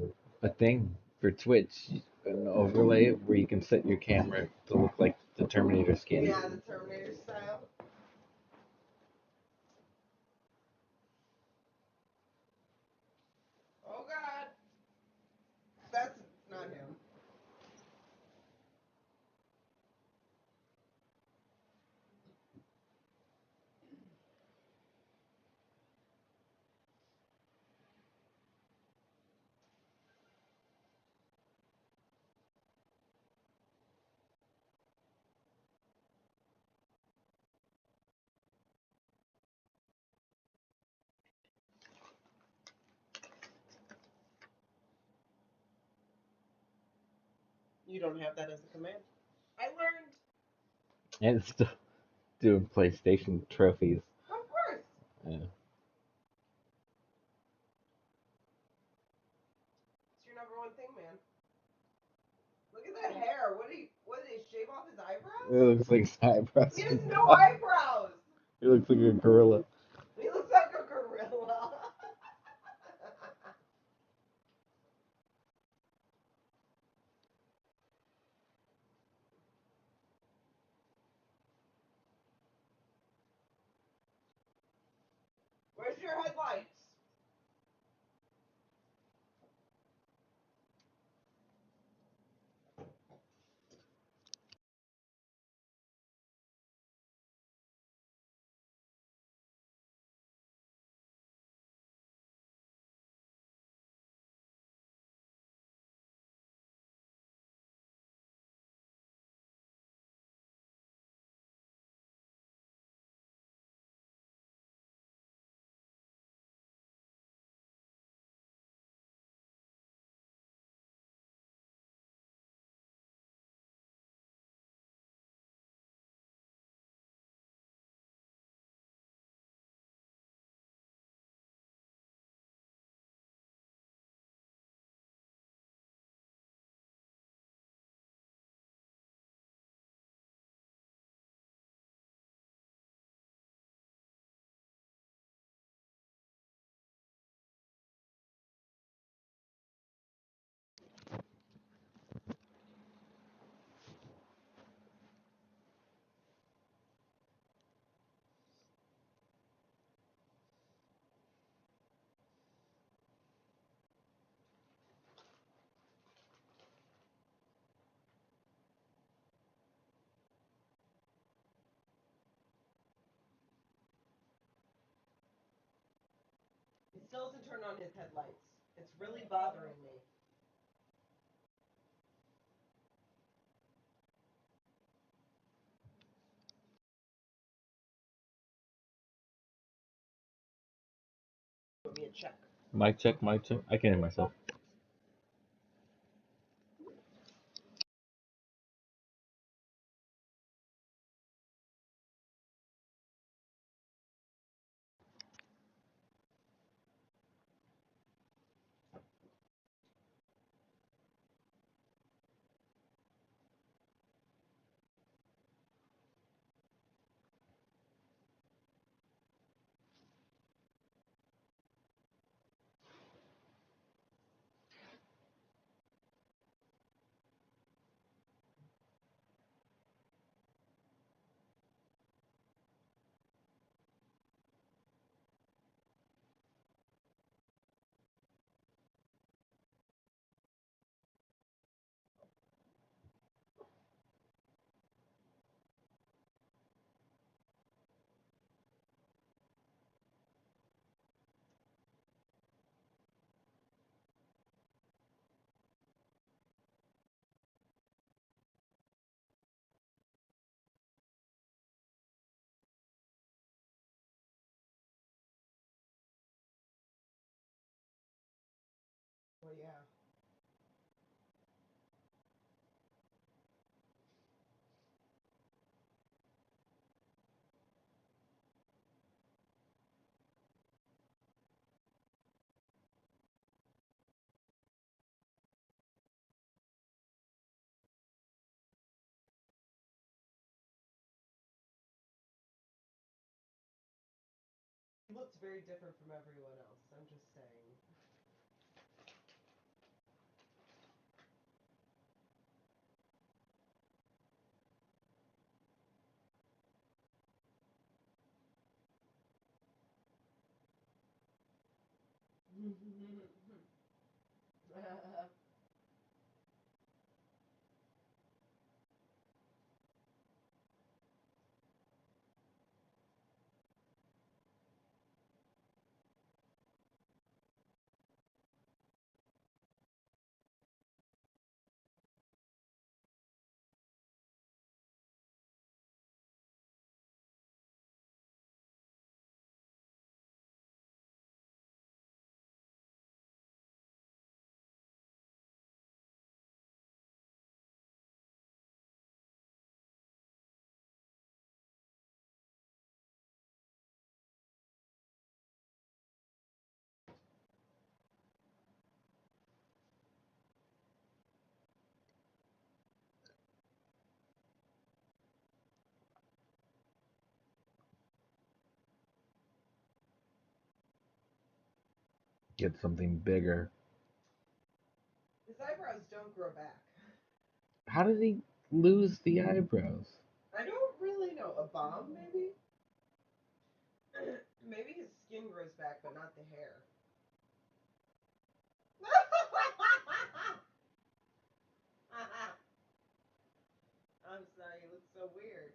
thing for Twitch, an overlay where you can set your camera to look like the Terminator skin. Yeah, the Terminator style. Oh, God. That's not him. You don't have that as a command. I learned. And still doing PlayStation trophies. Of course. Yeah. It's your number one thing, man. Look at that hair. What did he shave off his eyebrows? It looks like his eyebrows. He has no eyebrows. He looks like a gorilla. He looks like a gorilla. Where's your headlights? still hasn't turned on his headlights. It's really bothering me. Put me a check. Mic check, mic check. I can hear myself. Well, yeah. He looks very different from everyone else. I'm just saying. Get something bigger. His eyebrows don't grow back. How did he lose the eyebrows? I don't really know. A bomb, maybe? Maybe his skin grows back, but not the hair. I'm sorry, you look so weird.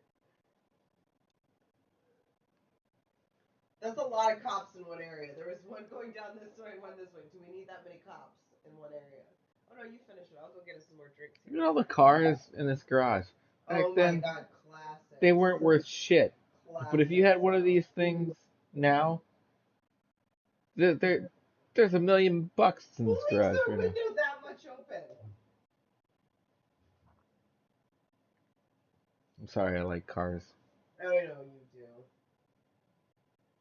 That's a lot of cops in one area. There was one going down this way and one this way. Do we need that many cops in one area? Oh no, you finish it. I'll go get us some more drinks Look here. at all the cars in this garage. Back Oh my then, god, classic. they weren't worth shit. But if you Classic had one of stuff. these things now, there, there there's $1 million in Who this leaves garage their right now. window that much open? I'm sorry, I like cars. I know you do.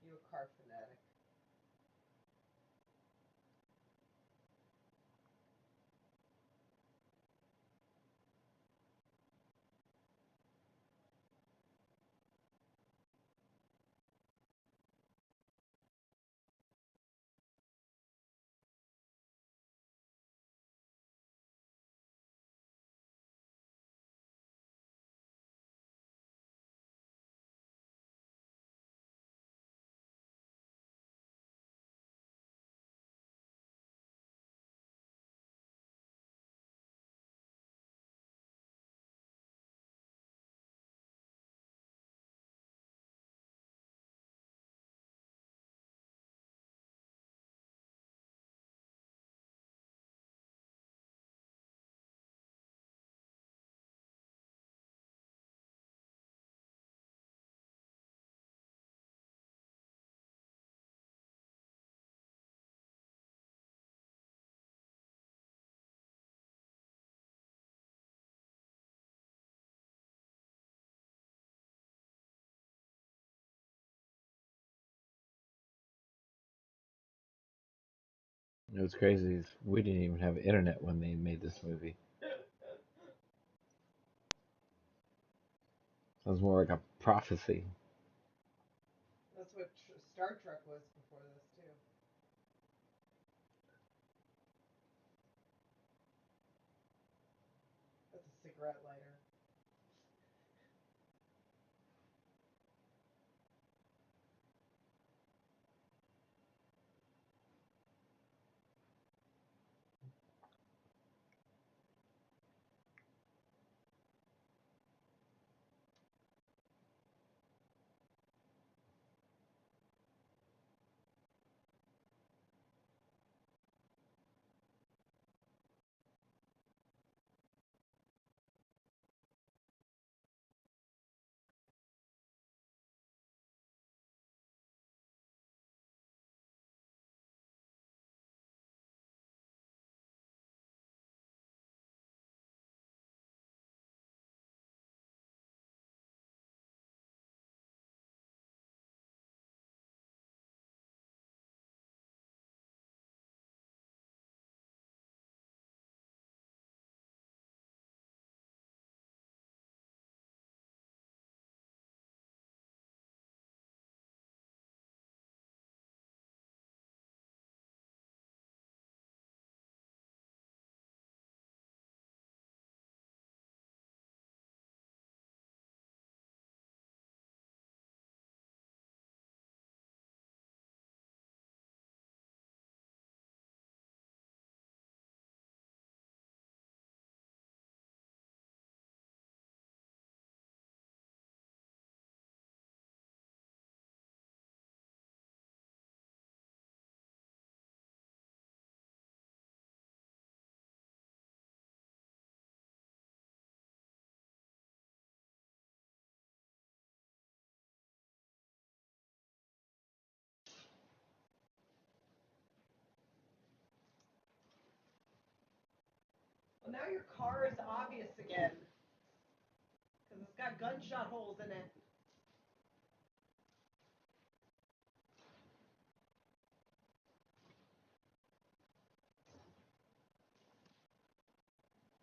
You a car fanatic. It was crazy. We didn't even have internet when they made this movie. It was more like a prophecy. That's what Star Trek was before this too. That's a cigarette lighter. Well, now your car is obvious again because it's got gunshot holes in it.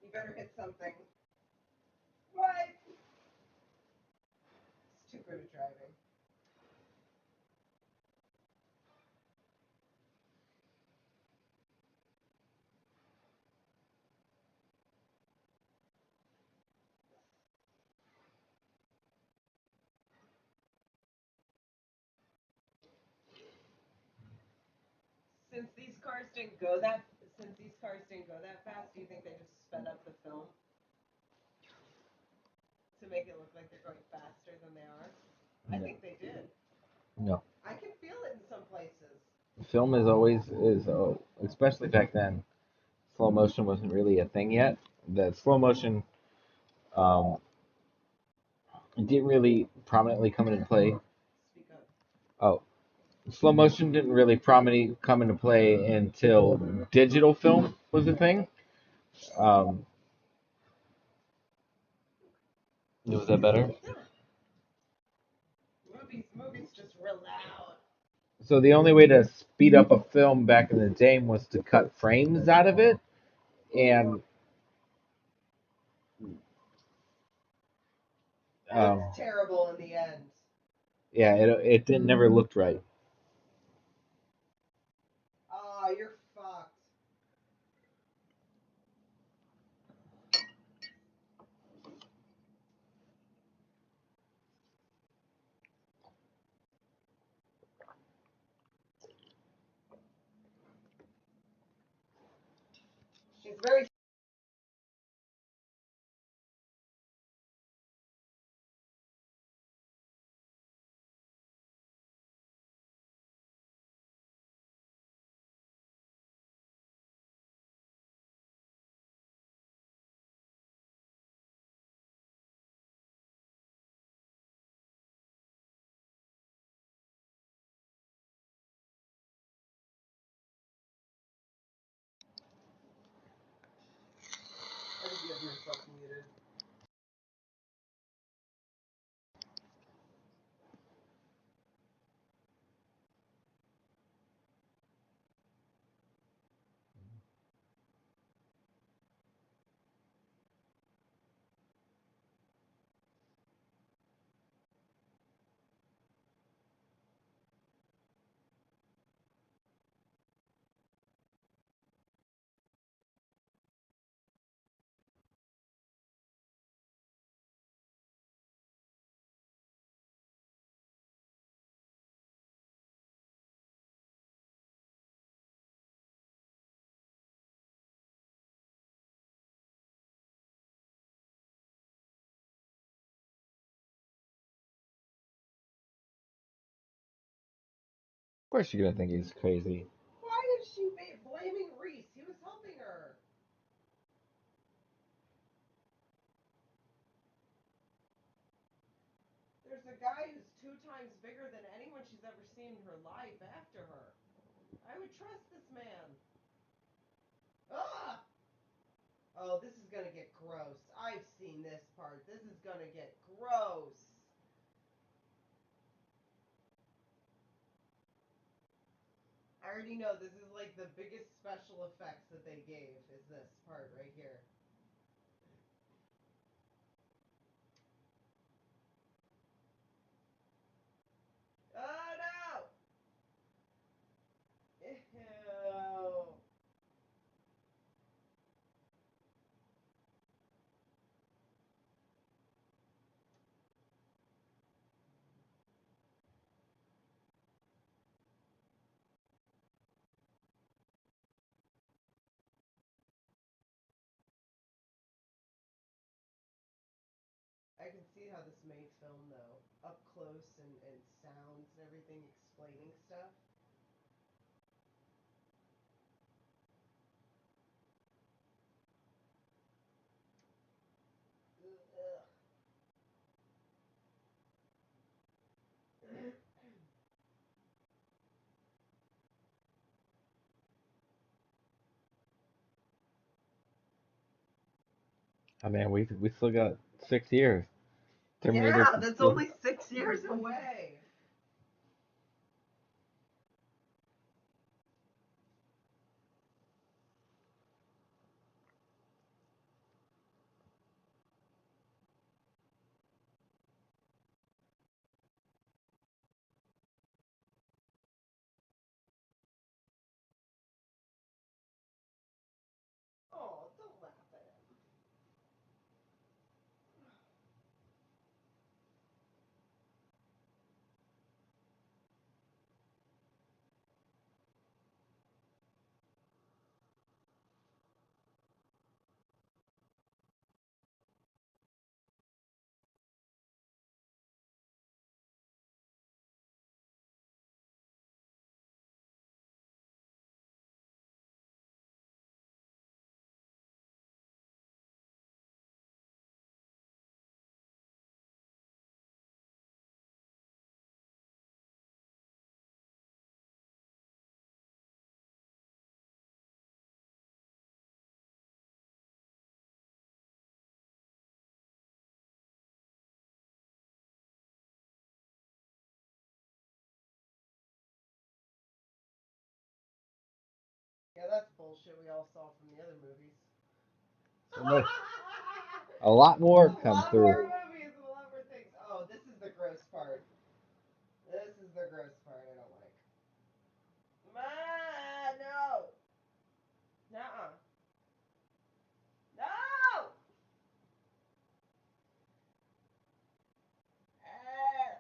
You better hit something. What? It's too good at driving. Since these cars didn't go that fast, do you think they just sped up the film to make it look like they're going faster than they are? I No, think they did. no. I can feel it in some places. Film is always is especially back then. Slow motion wasn't really a thing yet. The slow motion um, didn't really prominently come into play. Speak up. Oh, slow motion didn't really prominently come into play until digital film was a thing. Um, was that better? Yeah. Movies just real loud. So the only way to speed up a film back in the day was to cut frames out of it, and And um, it's terrible in the end. yeah, it didn't never looked right. Oh, you're fucked. She's very. course you're gonna think he's crazy. Why is she blaming Reese? He was helping her. There's a guy who's 2 times bigger than anyone she's ever seen in her life after her. I would trust this man. Ah! Oh, this is gonna get gross. I've seen this part. This is gonna get gross. I already know this is like the biggest special effects that they gave is this part right here. Oh no! Ew. I can see how this made film though. Up close and sounds and everything explaining stuff. Ugh. Oh man, we still got 6 years. Terminator. Yeah, that's only 6 years away. Oh, don't laugh at him. Yeah, that's bullshit we all saw from the other movies. So much, a lot more A come lot through. more movies and a lot more things. Oh, this is the gross part. This is the gross part I don't like. Ma, no. Nuh-uh. No! Uh,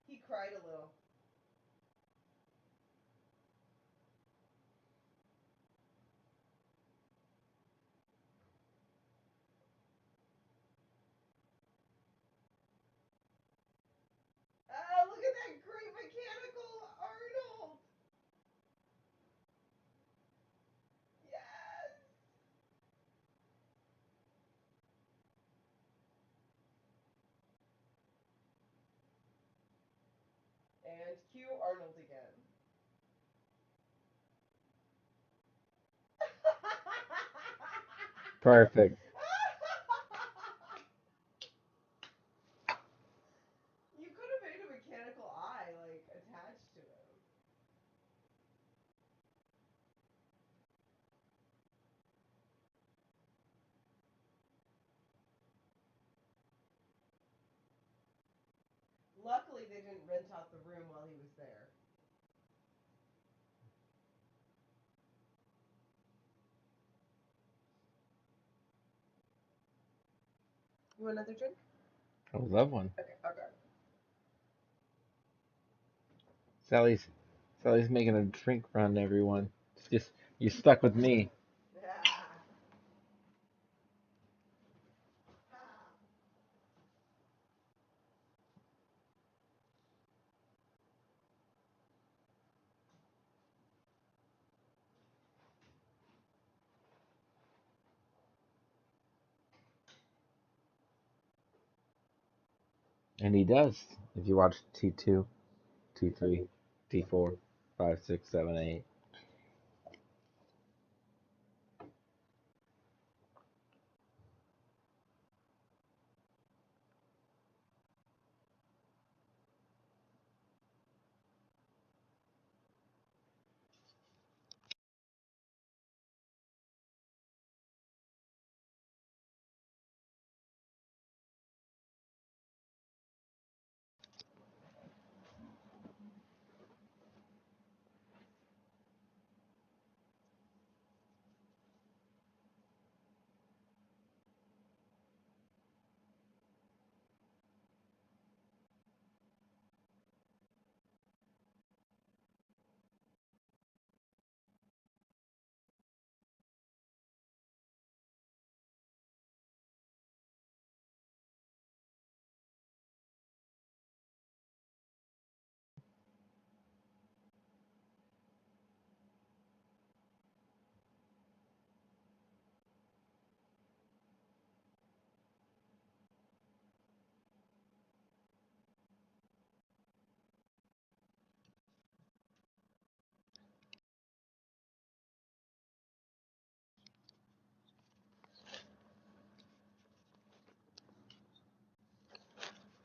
he cried a little. Oh, look at that great mechanical Arnold. Yes. And cue Arnold again. Perfect. You could have made a mechanical eye, like, attached to him. Luckily, they didn't rent out the room while he was there. You want another drink? I would love one. Okay, okay. Sally's Sally's making a drink run, everyone. It's just you stuck with me. Yeah. And he does. If you watch T2, T3, T4, 5, 6, 7, 8.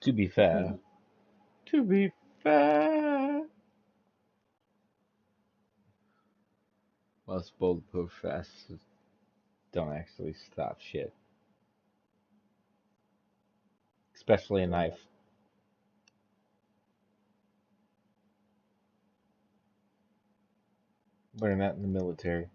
To be fair, to be fair, most bulletproof vests don't actually stop shit, especially a knife. Learn that in the military.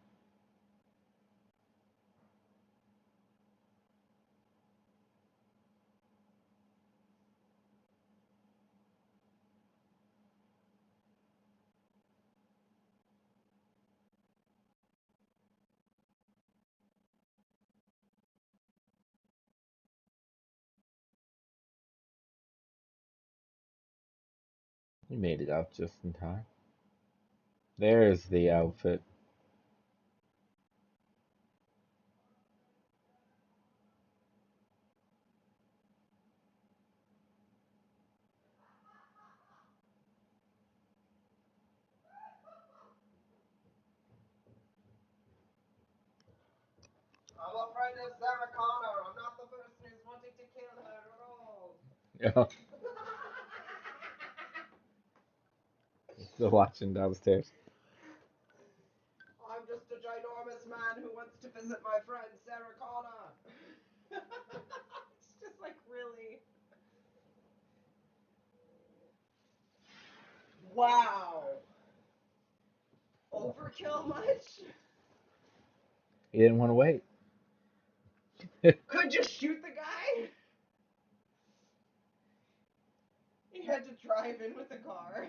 You made it out just in time. There's the outfit. I'm afraid of Sarah Connor. I'm not the person who's wanting to kill her at all. Yeah, still watching downstairs. I'm just a ginormous man who wants to visit my friend Sarah Connor. It's just like really. Wow. Overkill much? He didn't want to wait. Could you shoot the guy? He had to drive in with the car.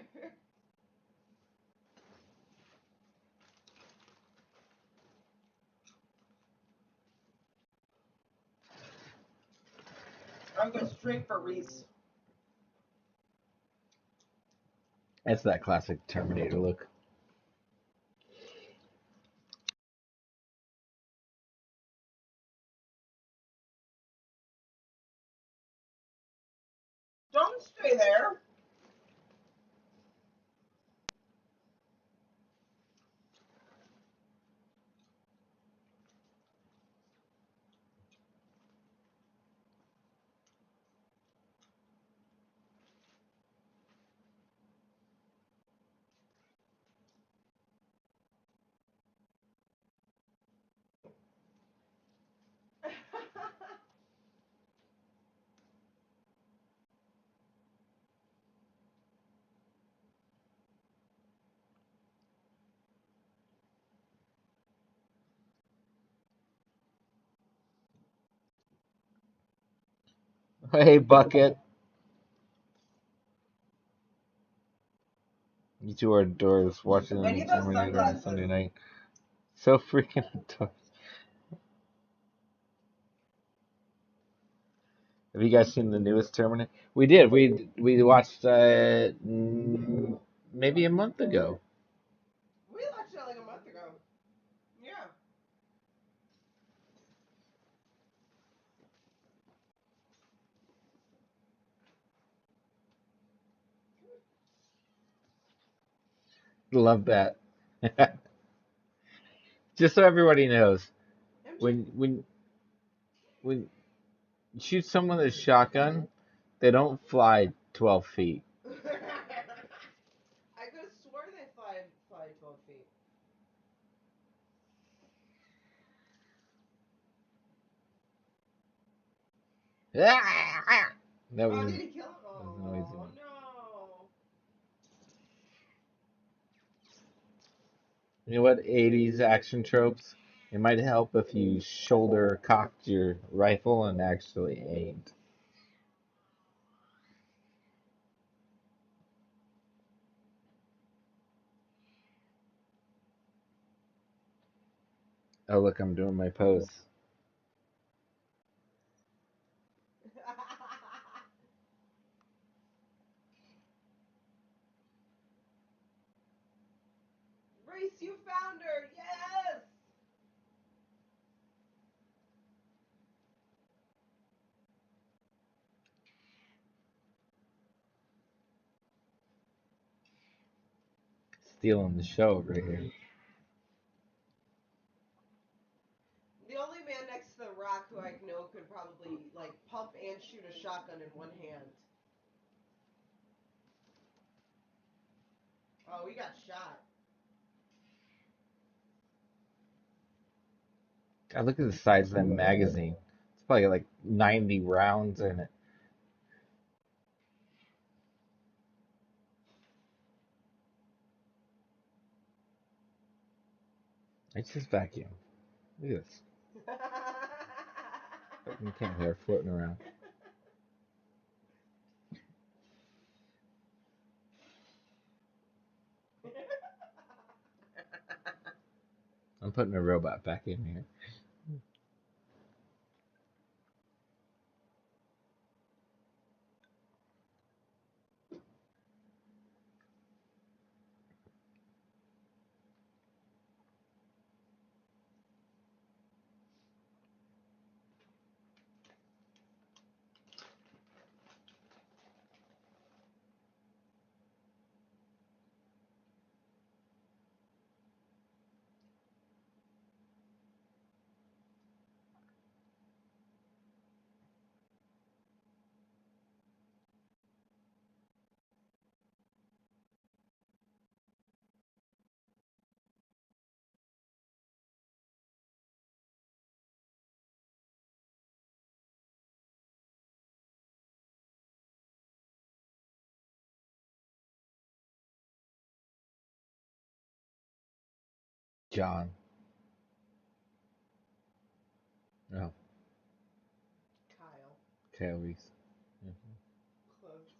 I'm going straight for Reese. That's that classic Terminator look. Don't stay there. Hey, Bucket. You two are adores watching I the need those Terminator on a sunglasses. Sunday night. So freaking adores. Have you guys seen the newest Terminator? We did. We watched maybe a month ago. We watched it like a month ago. Yeah. Love that. Just so everybody knows, MJ. when you shoot someone with a shotgun, they don't fly 12 feet. I could have swore they fly 12 feet. That Oh, was, did he kill him? that was a noisy Oh one. no. You know what? 80s action tropes. It might help if you shoulder cocked your rifle and actually aimed. Oh, look, I'm doing my pose. Reese, you found her. Yes. Stealing the show right here. The only man next to the rock who I know could probably like pump and shoot a shotgun in one hand. Oh, he got shot. God, look at the size of that magazine. It's probably got like 90 rounds in it. It's just vacuum. Look at this. Fucking cat hair floating around. I'm putting a robot back in here. John. Oh, Kyle. Kyle Reese. Mhm. Close.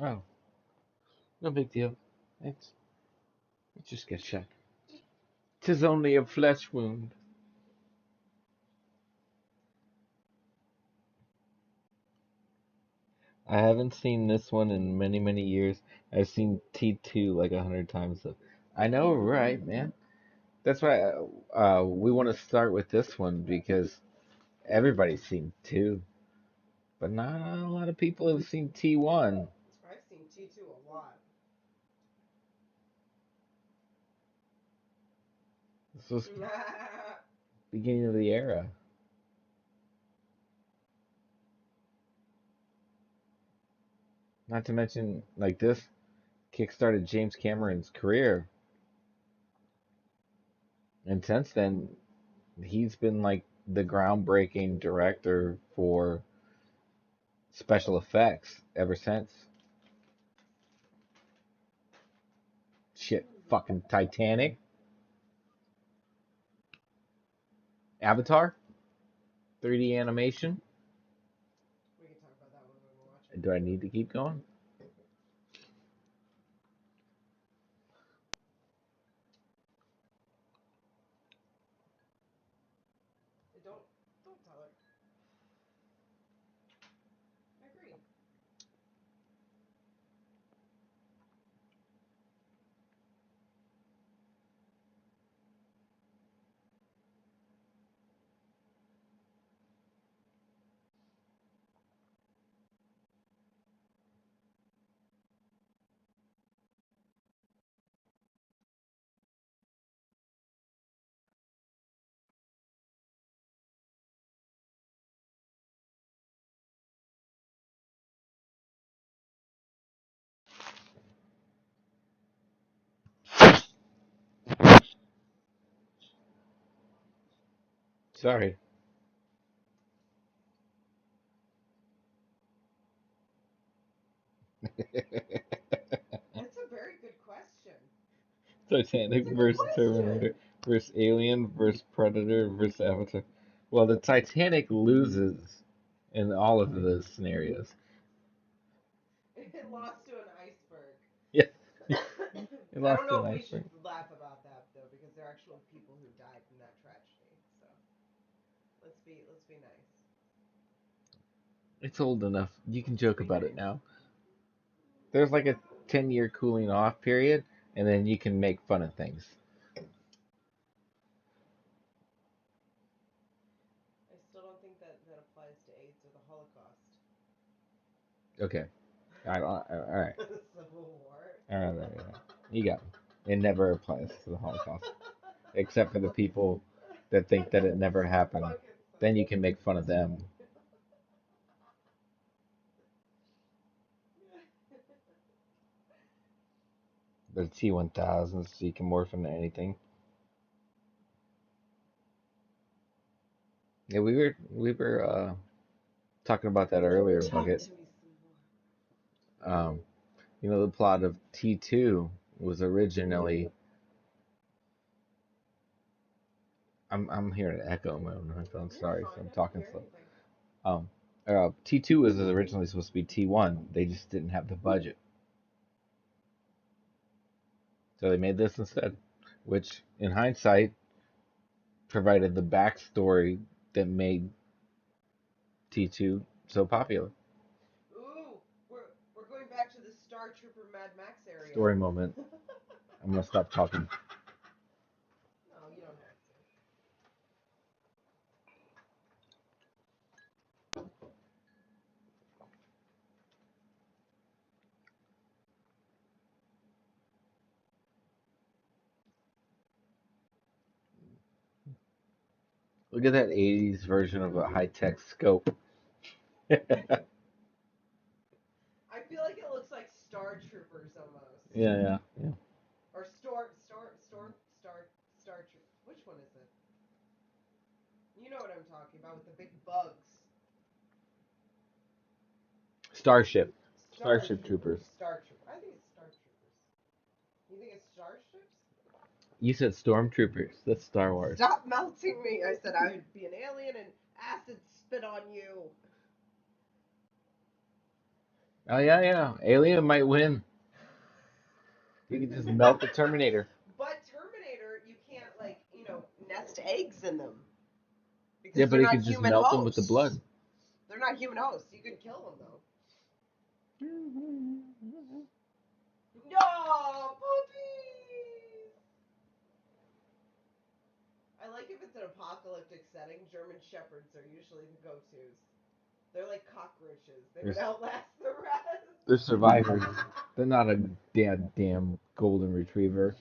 Oh, no big deal. It's it just gets shot. 'Tis only a flesh wound. I haven't seen this one in many, many years. I've seen T2 like 100 times. So I know, right, man? That's why we want to start with this one because everybody's seen two, but not a lot of people have seen T1. I've seen T2 a lot. This was beginning of the era. Not to mention, like this kickstarted James Cameron's career, and since then he's been like the groundbreaking director for special effects ever since. Shit, fucking Titanic, Avatar, 3D animation. We can talk about that when we watch it. Do I need to keep going? Don't tell her. I agree. Sorry. It's a very good question. Titanic It's a good versus question. Terminator versus Alien versus Predator versus Avatar. Well, the Titanic loses in all of those scenarios. It lost to an iceberg. Yeah, it I don't lost to know an if we should iceberg. laugh about that though, because there are actual people who died from that tragedy. So let's be nice. It's old enough. You can joke Be about it nice. now. There's like a 10-year cooling off period, and then you can make fun of things. I still don't think that that applies to AIDS or the Holocaust. Okay. All right. The Civil War. All right. All right. All right. You got me. It never applies to the Holocaust, except for the people that think that it never So happened. fucking Then you silly. can make fun of them. The T-1000s, so you can morph into anything. Yeah, we were talking about that earlier, Talk Bucket. to me some more. Um, the plot of T2 was originally. I'm hearing an echo in my own headphones. You're Sorry if fine. I'm I don't talking hear slow. anything. Um, T2 was originally supposed to be T1. They just didn't have the budget, so they made this instead, which, in hindsight, provided the backstory that made T2 so popular. Ooh, we're going back to the Star Trooper Mad Max area. Story moment. I'm gonna stop talking. No, you don't have to. Look at that 80s version of a high-tech scope. Yeah, I feel like it looks like Star Troopers almost. yeah, yeah. Or Star Troop. Which one is it? You know what I'm talking about with the big bugs. Starship. Star Starship Troopers. Troopers. Star Troop. I think it's Star Troopers. You think it's Starships? You said Stormtroopers. That's Star Wars. Stop melting me. I said I would be an alien and acid spit on you. Oh yeah, yeah. Alien might win. You can just melt the Terminator. But Terminator, you can't nest eggs in them Yeah, because but they're he not could just human melt them with the hosts. blood. They're not human hosts. You can kill them though. No, puppies. I like if it's an apocalyptic setting. German shepherds are usually the go-tos. They're like cockroaches. They They're, would outlast the rest. they're survivors. They're not a damn golden retriever.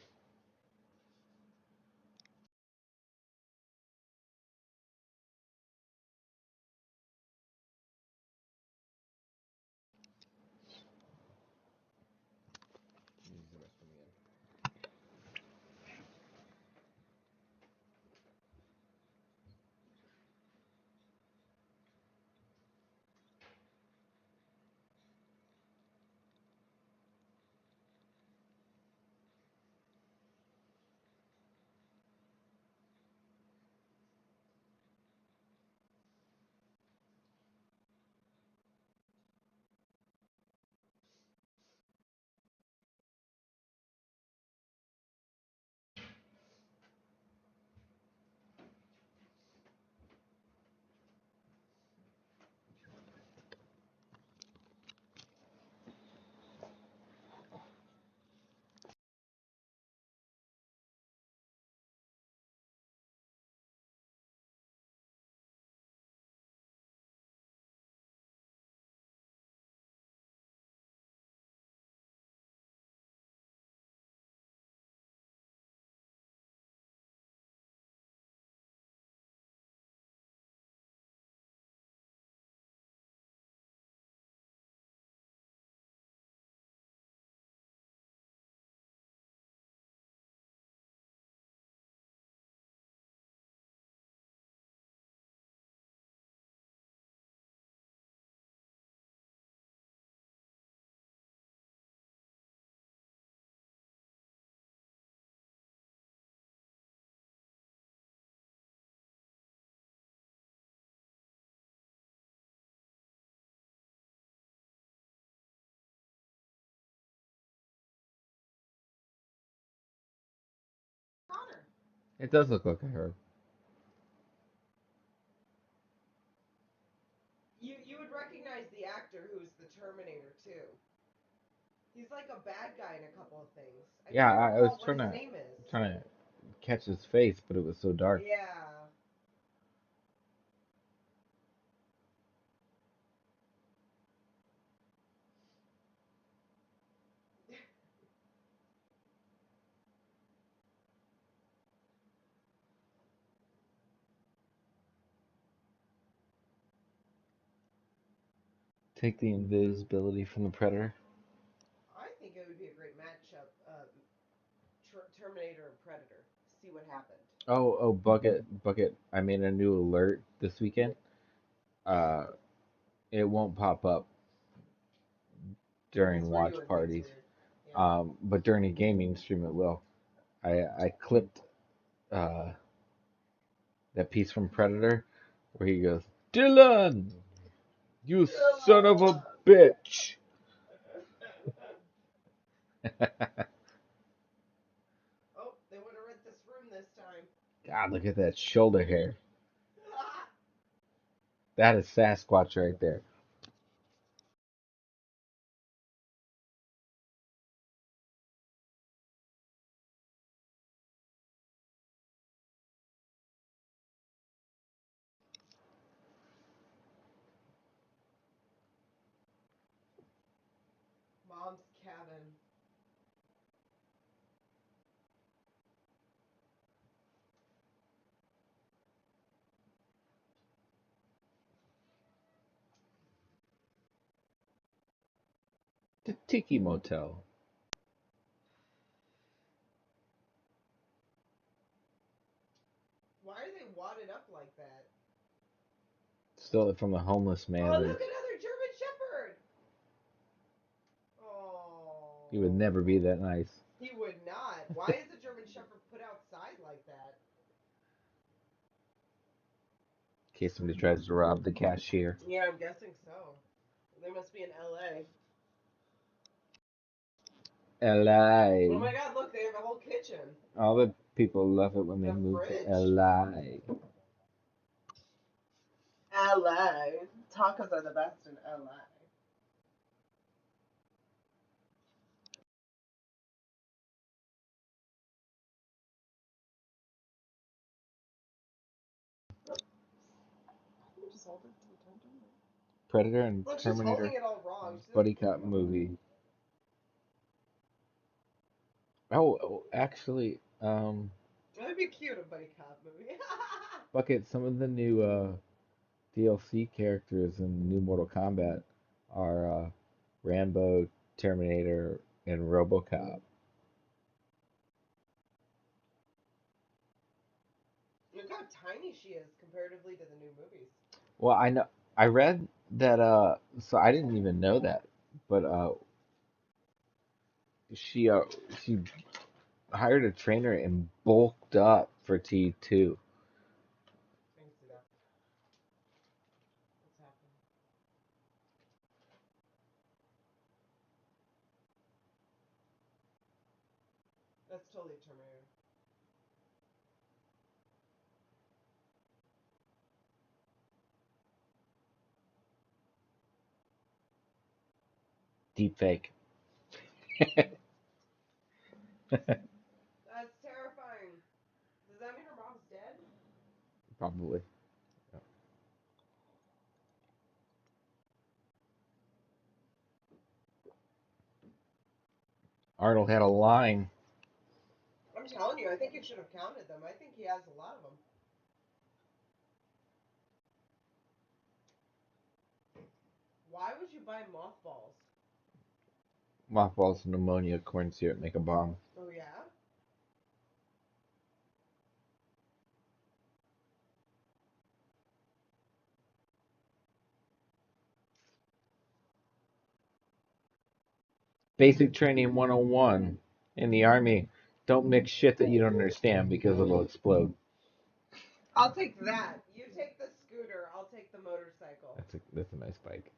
It does look like a herb. You would recognize the actor who's the Terminator too. He's like a bad guy in a couple of things. I Yeah, can't I was recall what his name is. trying to catch his face, but it was so dark. Yeah. Take the invisibility from the predator. I think it would be a great matchup, Terminator and Predator. See what happened. Oh, Bucket. I made a new alert this weekend. Uh, it won't pop up Because during we're watch doing things parties, weird. Yeah. but during a gaming stream it will. I clipped uh, that piece from Predator where he goes, Dylan, you son of a bitch. Oh, they would have rent this room this time. God, look at that shoulder hair. That is Sasquatch right there. Mom's cabin. The Tiki Motel. Why are they wadded up like that? Stole it from the homeless Oh, man. look, That another German Shepherd. Oh. he would never be that nice. He would not. Why is a German Shepherd put outside like that? In case somebody tries to rob the cashier. Yeah, I'm guessing so. They must be in LA. Oh LA. my god, look, they have a whole kitchen. All the people love it when they The move to fridge. LA. LA. Tacos are the best in LA. You just hold it to the tender. Predator and Look, she's Terminator holding it all wrong. She buddy doesn't cop keep moving. movie. Actually, That'd be cute, a buddy cop movie. Bucket, some of the new DLC characters in the new Mortal Kombat are Rambo, Terminator, and RoboCop. Look how tiny she is comparatively to the new movies. Well, I know I read that so I didn't even know that, but she uh she hired a trainer and bulked up for T2. I can see that. What's happening? That's totally Terminator. Deep fake. That's terrifying. Does that mean her mom's dead? Probably. Arnold had a line. I'm telling you, I think you should have counted them. I think he has a lot of them. Why would you buy mothballs? Mothballs, pneumonia, corn syrup, make a bomb. Oh yeah. Basic training 101 in the army. Don't mix shit that you don't understand because it'll explode. I'll take that. You take the scooter. I'll take the motorcycle. That's a nice bike.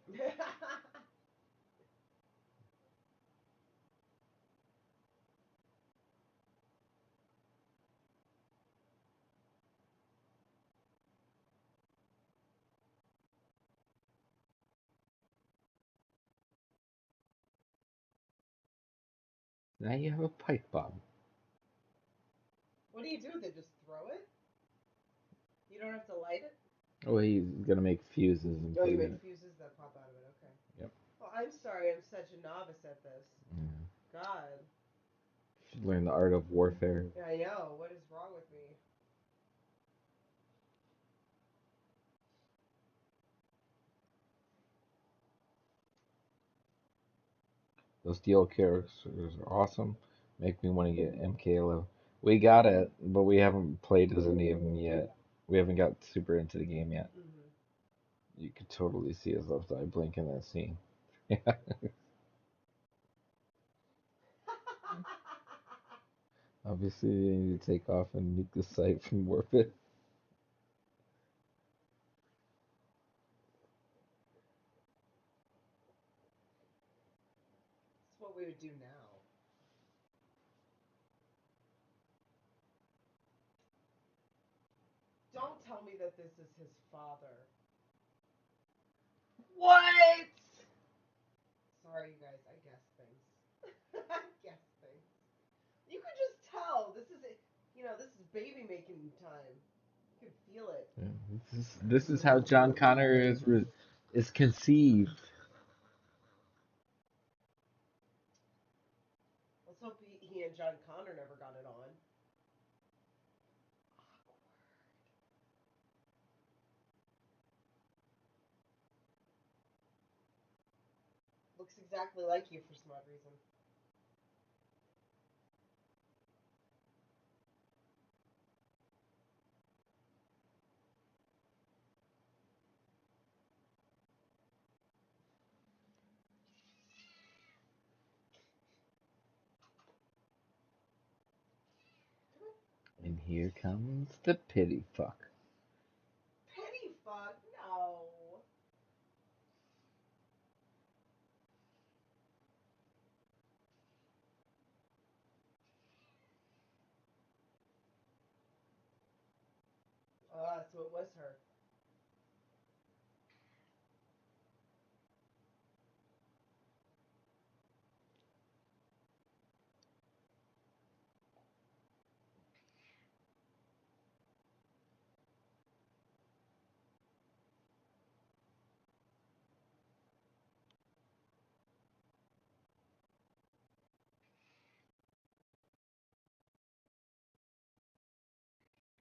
Now you have a pipe bomb. What do you do with it? Just throw it? You don't have to light it? Oh, he's gonna make fuses and Oh, put you it in make it. fuses that pop out of it. Okay. Yep. Well, I'm sorry. I'm such a novice at this. Yeah. God. Should learn the art of warfare. Yeah, I know. What is wrong with me? Those steel characters are awesome. Make me want to get MK11. We got it, but we haven't played as any of them yet. We haven't got super into the game yet. Mm-hmm. You could totally see his left eye blink in that scene. Obviously, they need to take off and nuke the site from warp it. That's what we would do now. Don't tell me that this is his father. What? Sorry, you guys. I guess things. I guess things. You could just tell. This is it. This is baby making time. You can feel it. Yeah, this is how John Connor is conceived. Let's hope he and John Connor never got it on. Looks exactly like you for some odd reason. And here comes the pity fuck. Pity fuck? No. So it was her.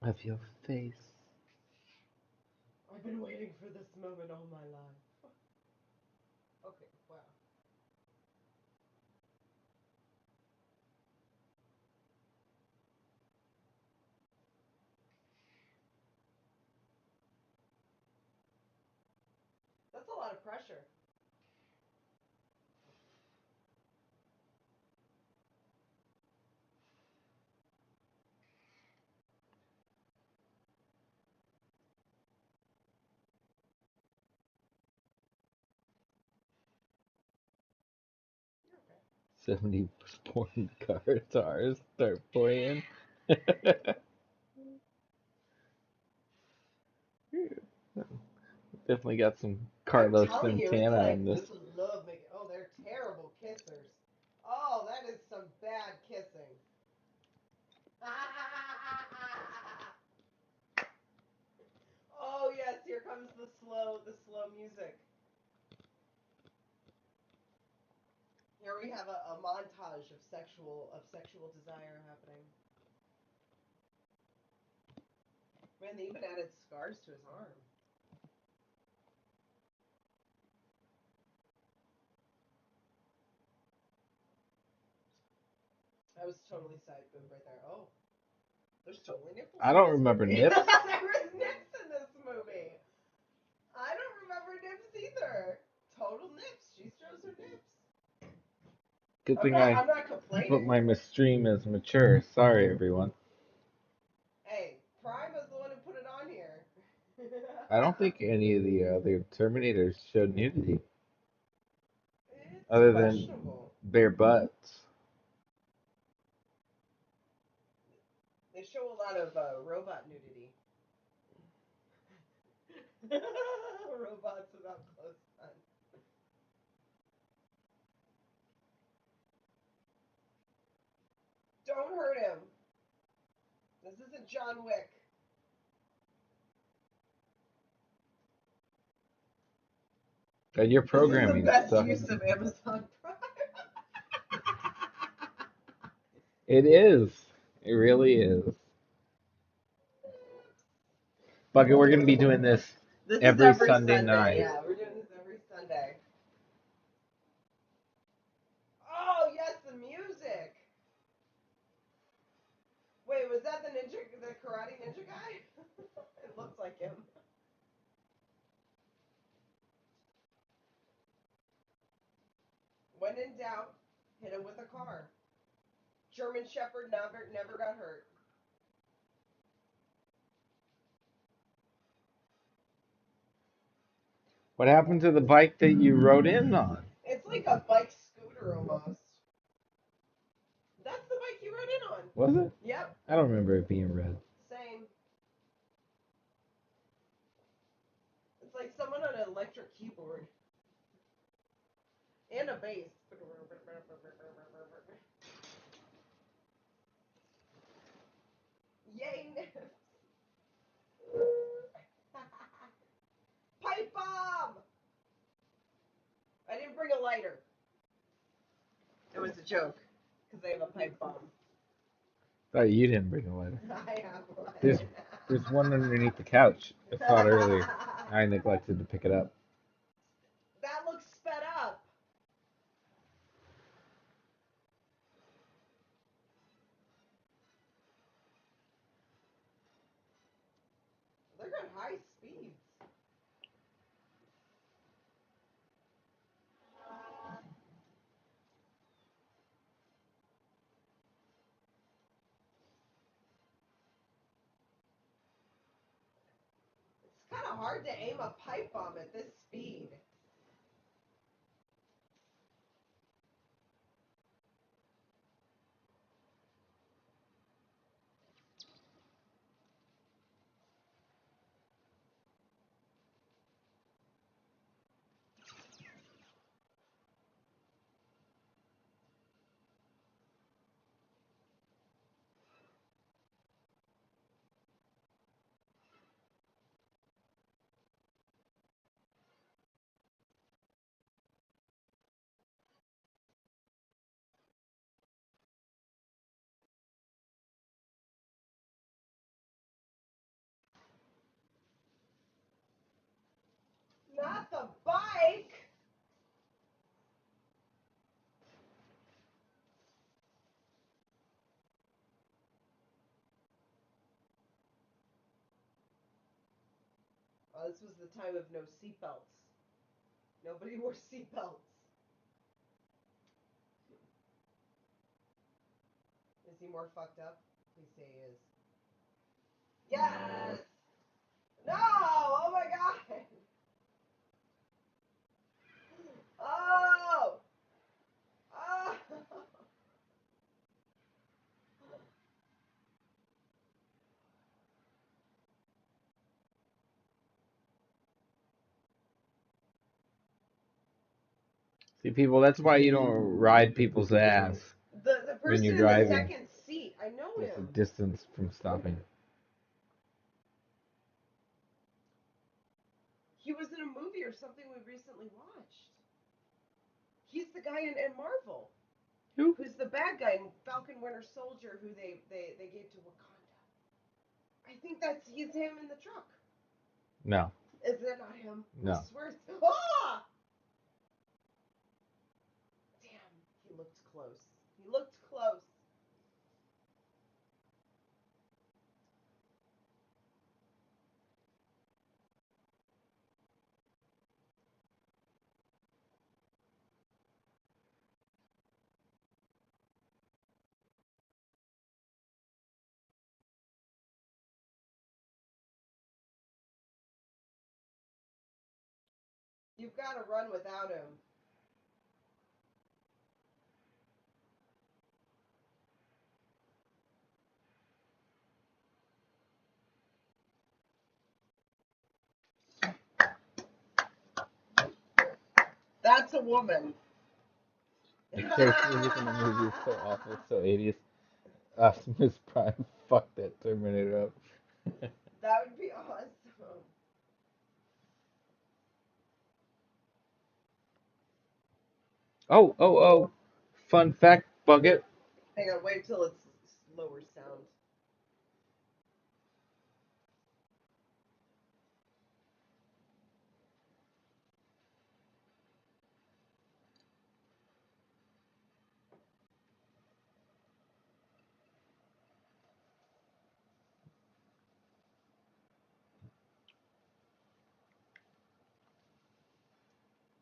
Of your face. I've been waiting for this moment all my life. Okay, wow. That's a lot of pressure. You're okay. 70 porn guitars start playing. Definitely got some I'm Carlos telling you, it's Santana on like this. this is love making. Oh, they're terrible kissers. Oh, that is some bad kissing. Oh yes, here comes the slow music. Here we have a montage of sexual desire happening. Man, they even added scars to his arm. That was totally side boob right there. Oh, there's totally nipples I in don't this remember movie. nips. There was nips in this movie. I don't remember nips either. Total nips. She shows her nips. Good I'm thing not. I I'm not put complaining. my stream as mature. Sorry, everyone. Hey, Prime was the one who put it on here. I don't think any of the other Terminators showed nudity It's other than questionable. bare butts. They show a lot of robot nudity. Robots without clothes on. Don't hurt him. This isn't John Wick. God, your This is the programming best sucks. use of Amazon Prime. It is. It really is. Bucket, we're gonna be doing this This is every every Sunday night. Yeah, we're doing this every Sunday. Oh, yes, the music. Wait, was that the karate ninja guy? It looks like him. When in doubt, hit him with a car. German Shepherd never got hurt. What happened to the bike that you rode in on? It's like a bike scooter almost. That's the bike you rode in on. Was it? Yep. I don't remember it being red. Same. It's like someone on an electric keyboard. And a bass. Yay! Pipe bomb! I didn't bring a lighter. It was a joke. Because I have a pipe bomb. Thought you didn't bring a lighter. I have one. There's one underneath the couch. I saw it earlier. I neglected to pick it up. That looks sped up. They're at high speeds. It's kind of hard to aim a pipe bomb at this speed. Not the bike! Oh, this was the time of no seatbelts. Nobody wore seatbelts. Is he more fucked up? Please say he is. Yes! No! Oh my god! Oh! Oh! See, people, that's why you don't ride people's ass The when person you're in the driving. second seat, I know There's a him. distance from stopping. He was in a movie or something we recently watched. He's the guy in Marvel. Who? Who's the bad guy in Falcon Winter Soldier who they gave to Wakanda. I think he's him in the truck. No. Is that not him? No. I swear it's... Ah! Damn, he looked close. He looked close. You've got to run without him. That's a woman. Of course, music in the movie is so awful, so 80s. Optimus Prime fucked that Terminator up. That would be awesome. Oh. Fun fact, Bucket. Hang on, wait till it's slower sound.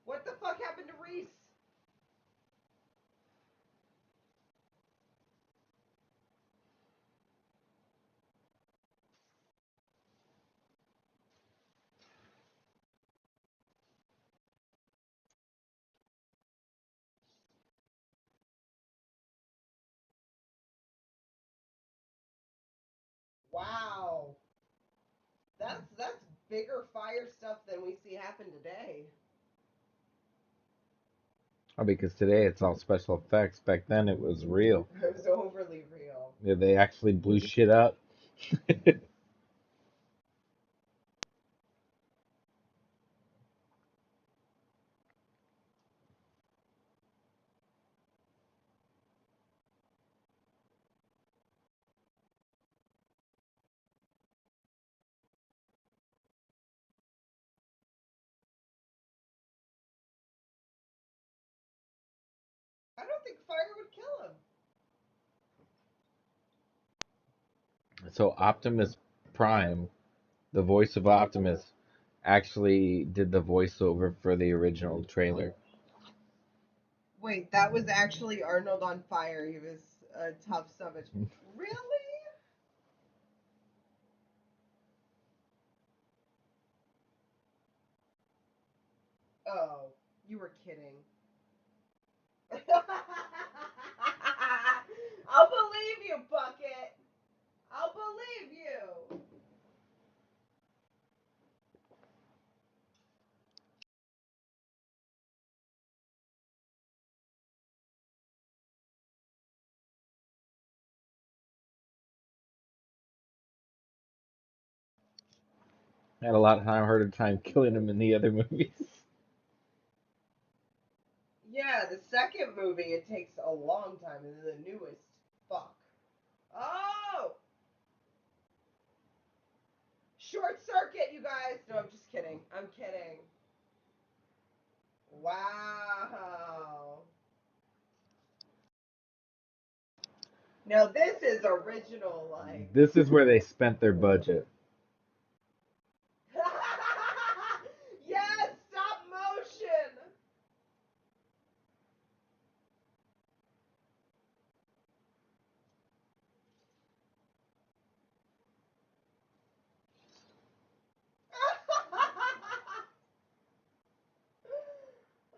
What the fuck happened to Reese? Wow. That's bigger fire stuff than we see happen today. Oh, because today it's all special effects. Back then it was real. It was overly real. Yeah, they actually blew shit up. I don't think fire would kill him. So Optimus Prime, the voice of Optimus, actually did the voiceover for the original trailer. Wait, that was actually Arnold on fire. He was a tough savage. Really? Oh, you were kidding. I'll believe you, Bucket. I'll believe you. Had a lot harder time killing him in the other movies. Yeah, the second movie it takes a long time, and then the newest, fuck. Oh, short circuit, you guys. No, I'm just kidding. I'm kidding. Wow. Now this is original, like. This is where they spent their budget. Yes, stop motion.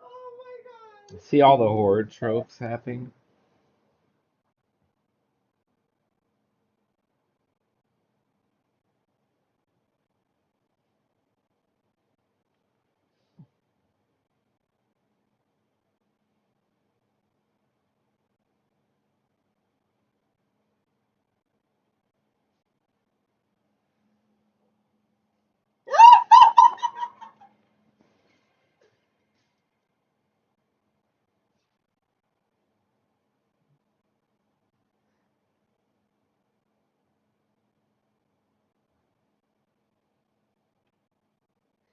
Oh my god. See all the horror tropes happening?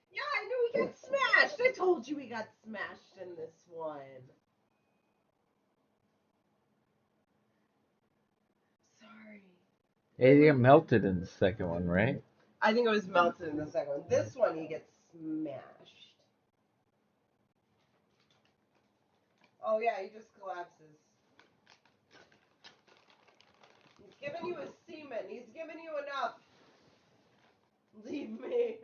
Yeah, I knew he got smashed. I told you he got smashed in this one. Sorry. It got melted in the second one, right? I think it was melted in the second one. This one, he gets smashed. Oh yeah, he just collapses. He's giving you his semen. He's giving you enough. Leave me.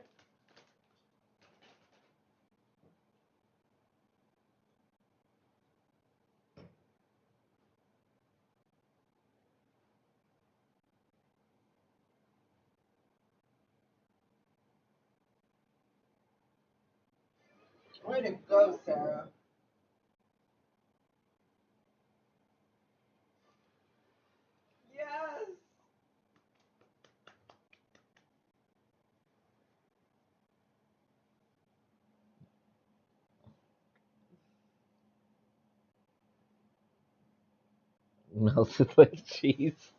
Way to go, Sarah. Melted like cheese.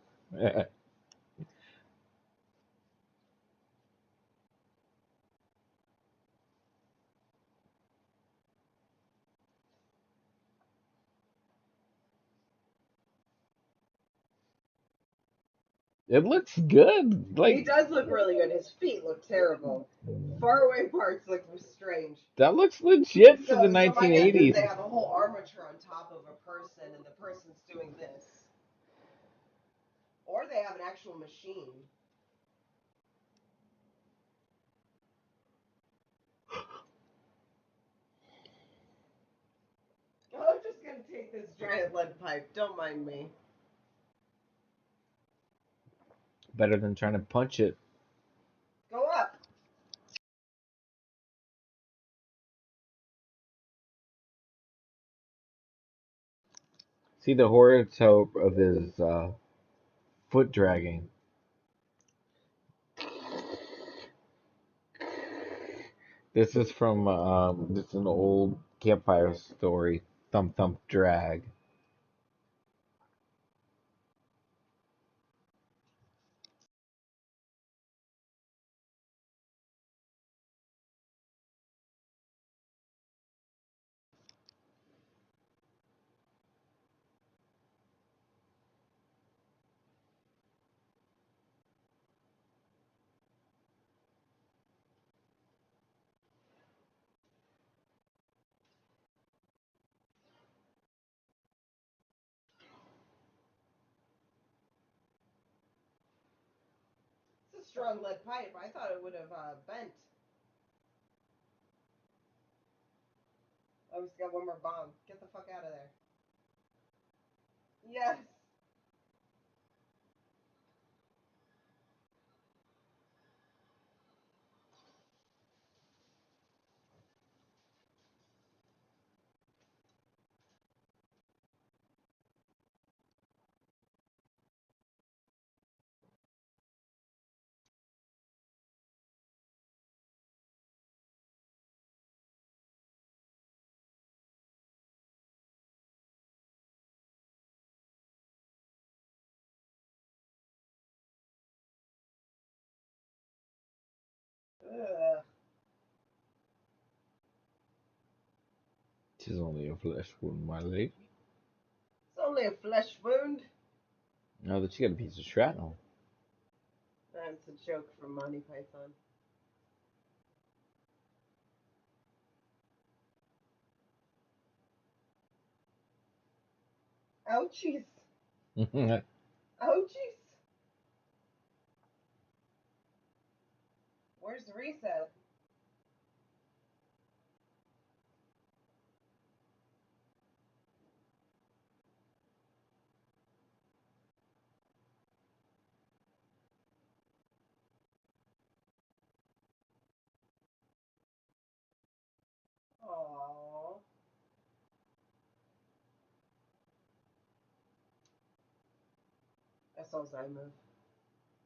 It looks good. He Like does look really good. His feet look terrible. Far away parts look strange. that looks legit for the So my guess is 1980s. they have a whole armature on top of a person, and the person's doing this, or they have an actual machine. I'm just gonna take this giant lead pipe. Don't mind me. Better than trying to punch it. Go up. See the horoscope of his foot dragging. This is from this is an old campfire story. Thump thump drag. It's a strong lead pipe. I thought it would have bent. Oh, he's got one more bomb. Get the fuck out of there. Yes. Ugh. Tis only a flesh wound, my lady. It's only a flesh wound. Now that you got a piece of shrapnel. That's a joke from Monty Python. Ouchies. Ouchies. Where's the reset? Aww. I saw his eye move.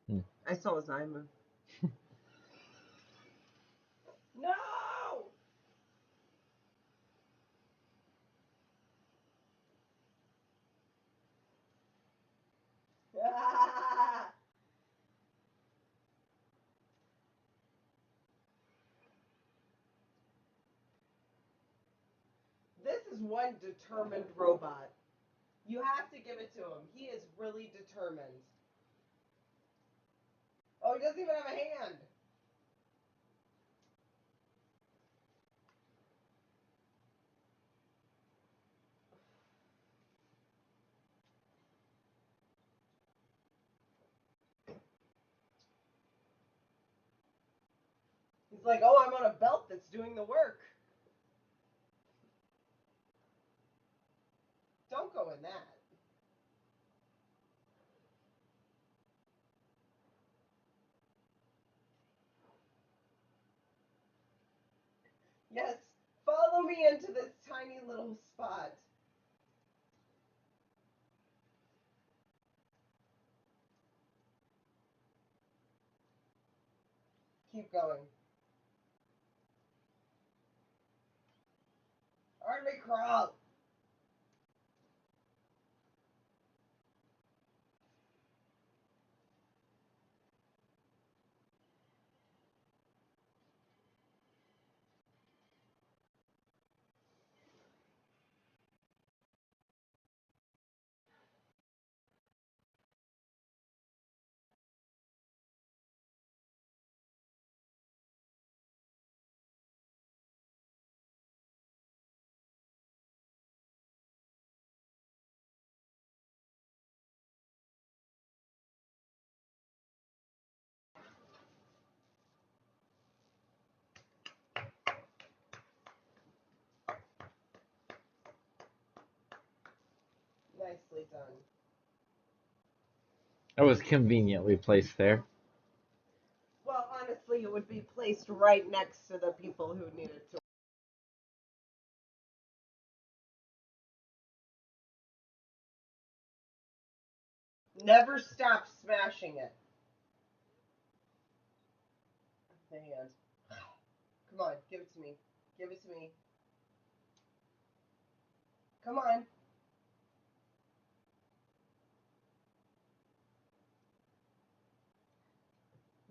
Hmm. I saw his eye move. No! This is one determined robot. You have to give it to him. He is really determined. Oh, he doesn't even have a hand. He's like, oh, I'm on a belt that's doing the work. Don't go in that. Yes, follow me into this tiny little spot. Keep going. Army crawl. Nicely done. It was conveniently placed there. Well, honestly, it would be placed right next to the people who needed to. Never stop smashing it. The hand. Come on, give it to me. Give it to me. Come on.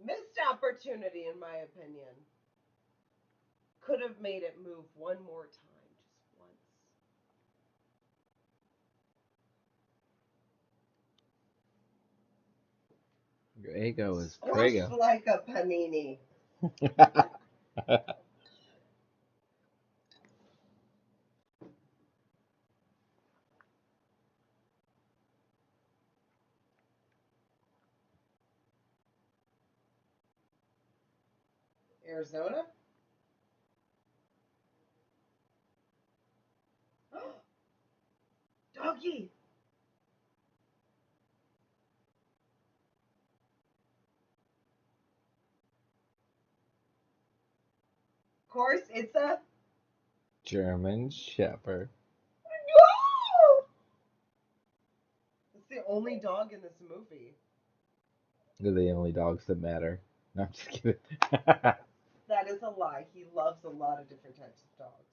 Missed opportunity, in my opinion. Could have made it move one more time, just once. Your ego is Squashed prego. like a panini. Arizona? Doggy! Of course, it's a. German Shepherd. No! It's the only dog in this movie. They're the only dogs that matter. No, I'm just kidding. That is a lie. He loves a lot of different types of dogs.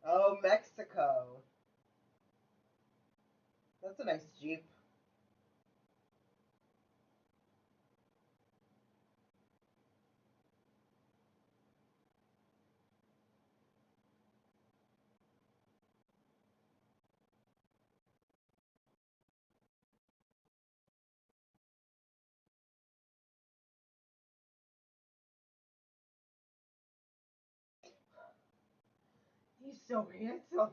Oh, Mexico. That's a nice Jeep. He's so handsome.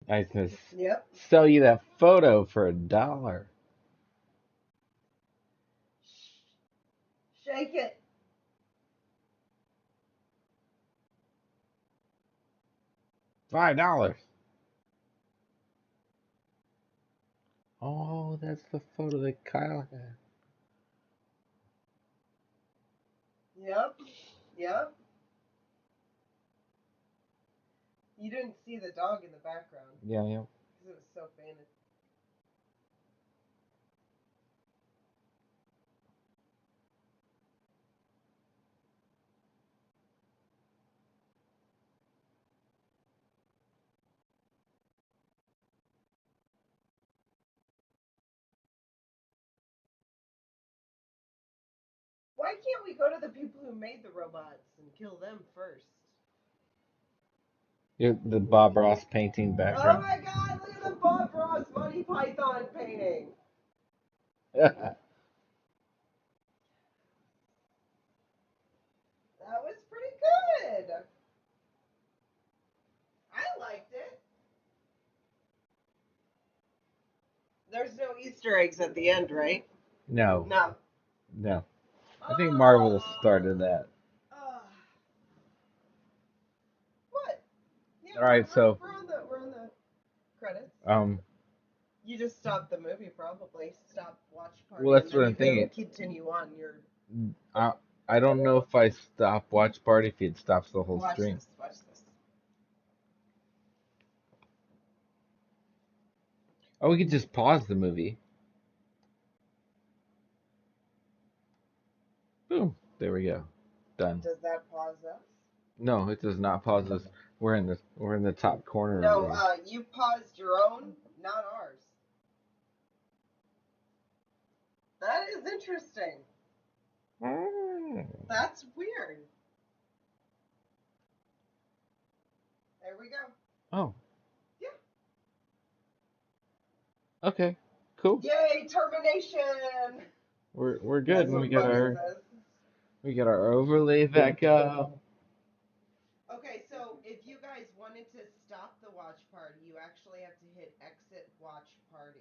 I was gonna Yep. sell you that photo for $1. Shake it. $5. Oh, that's the photo that Kyle had. Yep. Yep. You didn't see the dog in the background Yeah, yeah. because it was so famous. Why can't we go to the people who made the robots and kill them first? The Bob Ross painting Oh background. my god, look at the Bob Ross Monty Python painting. That was pretty good. I liked it. There's no Easter eggs at the end, right? No, No. no. I think Marvel Oh. started that. Uh, what? Yeah, All right, so we're on the credits. um, You just stopped the movie, probably. Stop watch well, party, and that's then what you I'm can thinking. continue on your. I I don't know if I stop watch party if it stops the whole Watch stream. this. Watch this. Oh, we could just pause the movie. Boom. There we go. Done. Does that pause us? No, it does not pause us. We're in the top corner of No, the. you paused your own, not ours. That is interesting. Mm. That's weird. There we go. Oh, Yeah. okay, cool. Yay, termination! We're good, Guys, and what bug is this? we got our overlay back up. Okay, so if you guys wanted to stop the watch party, you actually have to hit exit watch party.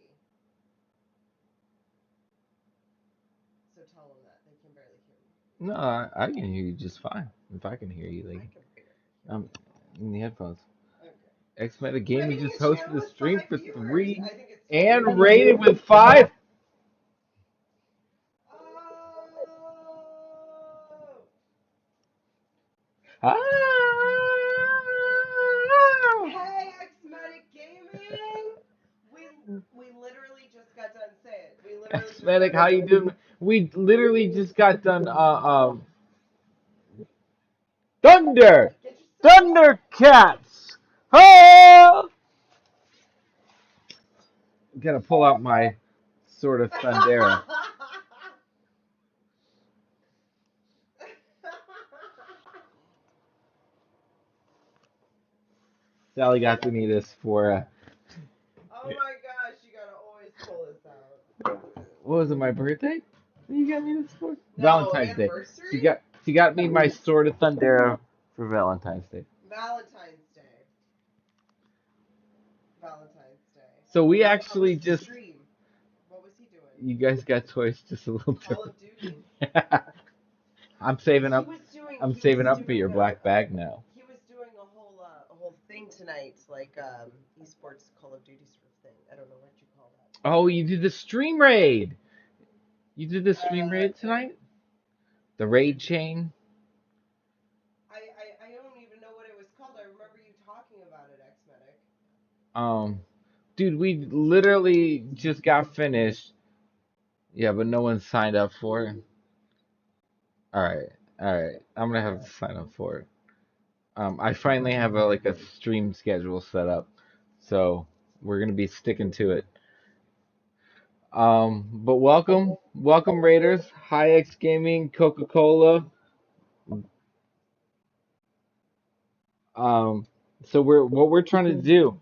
So tell them that. They can barely hear me. No, I can hear you just fine. If I can hear you, I like can barely hear um, in the headphones. you. Okay. X Meta Gaming Rating just a hosted channel a with stream 5 for viewers. three I think it's totally and fine. rated with 5. Oh! Ah! Hey, X-Medic Gaming! We we literally just got done. Say it. We literally X just got Medic, how done. you doing? We literally just got done. Thunder, Get yourself up. Thundercats. Oh! Gotta pull out my sword of Thundera. Sally got to me this for Oh my gosh, you gotta always pull this out. what was it? My birthday? You got me this for No, Valentine's Day. anniversary? She got me my sword of Thundera for Valentine's Day. Valentine's Day. Valentine's Day. So we How was actually the just stream? What was he doing? you guys got toys just a little Call different. of Duty. I'm saving He up. was doing. I'm He was saving up for doing. your black bag now. He was doing a whole thing tonight, like esports Call of Duty sort of thing. I don't know what you call that. Oh, you did the stream raid. You did the stream Uh, raid tonight? The raid chain? I don't even know what it was called. I remember you talking about it, X Medic. Um, dude, we literally just got finished. Yeah, but no one signed up for it. All right, all right. I'm gonna have to sign up for it. I finally have a like a stream schedule set up, so we're gonna be sticking to it. But welcome Raiders, High X Gaming, Coca-Cola. Um, so what we're trying to do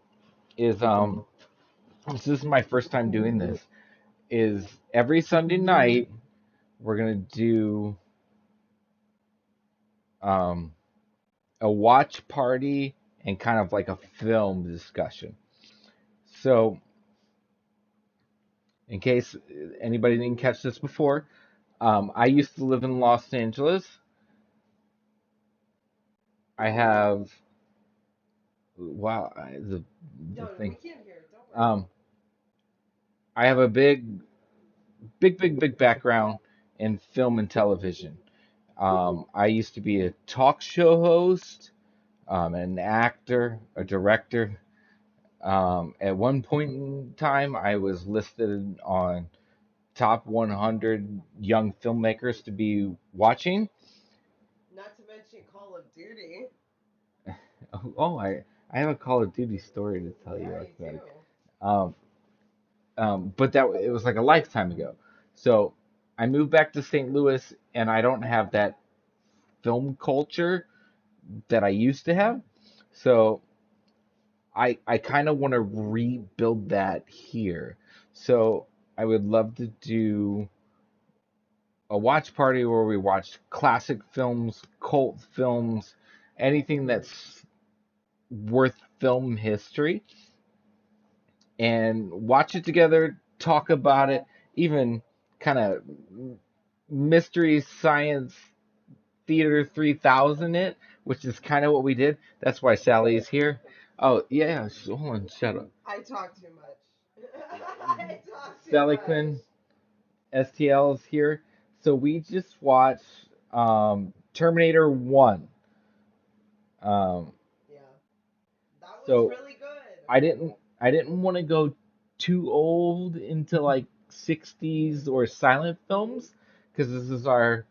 is this is my first time doing this. Is every Sunday night we're gonna do um a watch party and kind of like a film discussion. So in case anybody didn't catch this before, I used to live in Los Angeles. I have wow the No, we thing. can't hear it. Don't worry. Um, I have a big background in film and television. I used to be a talk show host, an actor, a director. At one point in time, I was listed on top 100 young filmmakers to be watching. Not to mention Call of Duty. Oh, I have a Call of Duty story to tell you Yeah, you about do. it. Um, but that it was like a lifetime ago. So I moved back to St. Louis, and I don't have that film culture that I used to have. So I kind of want to rebuild that here. So I would love to do a watch party where we watch classic films, cult films, anything that's worth film history, and watch it together, talk about it, even kind of mystery science theater 3000 it, which is kind of what we did. That's why Sally is here. Oh, yeah, hold on, shut up. I talk too much. I talk too Sally much. Quinn, STL is here. So we just watched Terminator 1. Um, Yeah, that was so really good. I didn't want to go too old into like 60s or silent films because this is our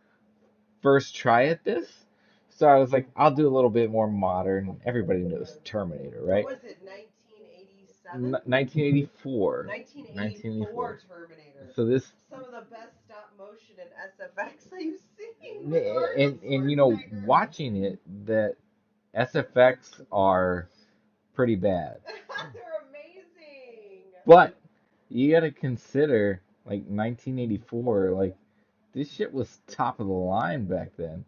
first try at this. So I was like, I'll do a little bit more modern. Everybody knows Terminator, What right? was it, 1987? 1984. 1984 1984. Terminator. So this Some of the best emotion in SFX that you see with Arnold And Schwarzenegger. watching it, that SFX are pretty bad. They're amazing. But you got to consider like 1984, like this shit was top of the line back then.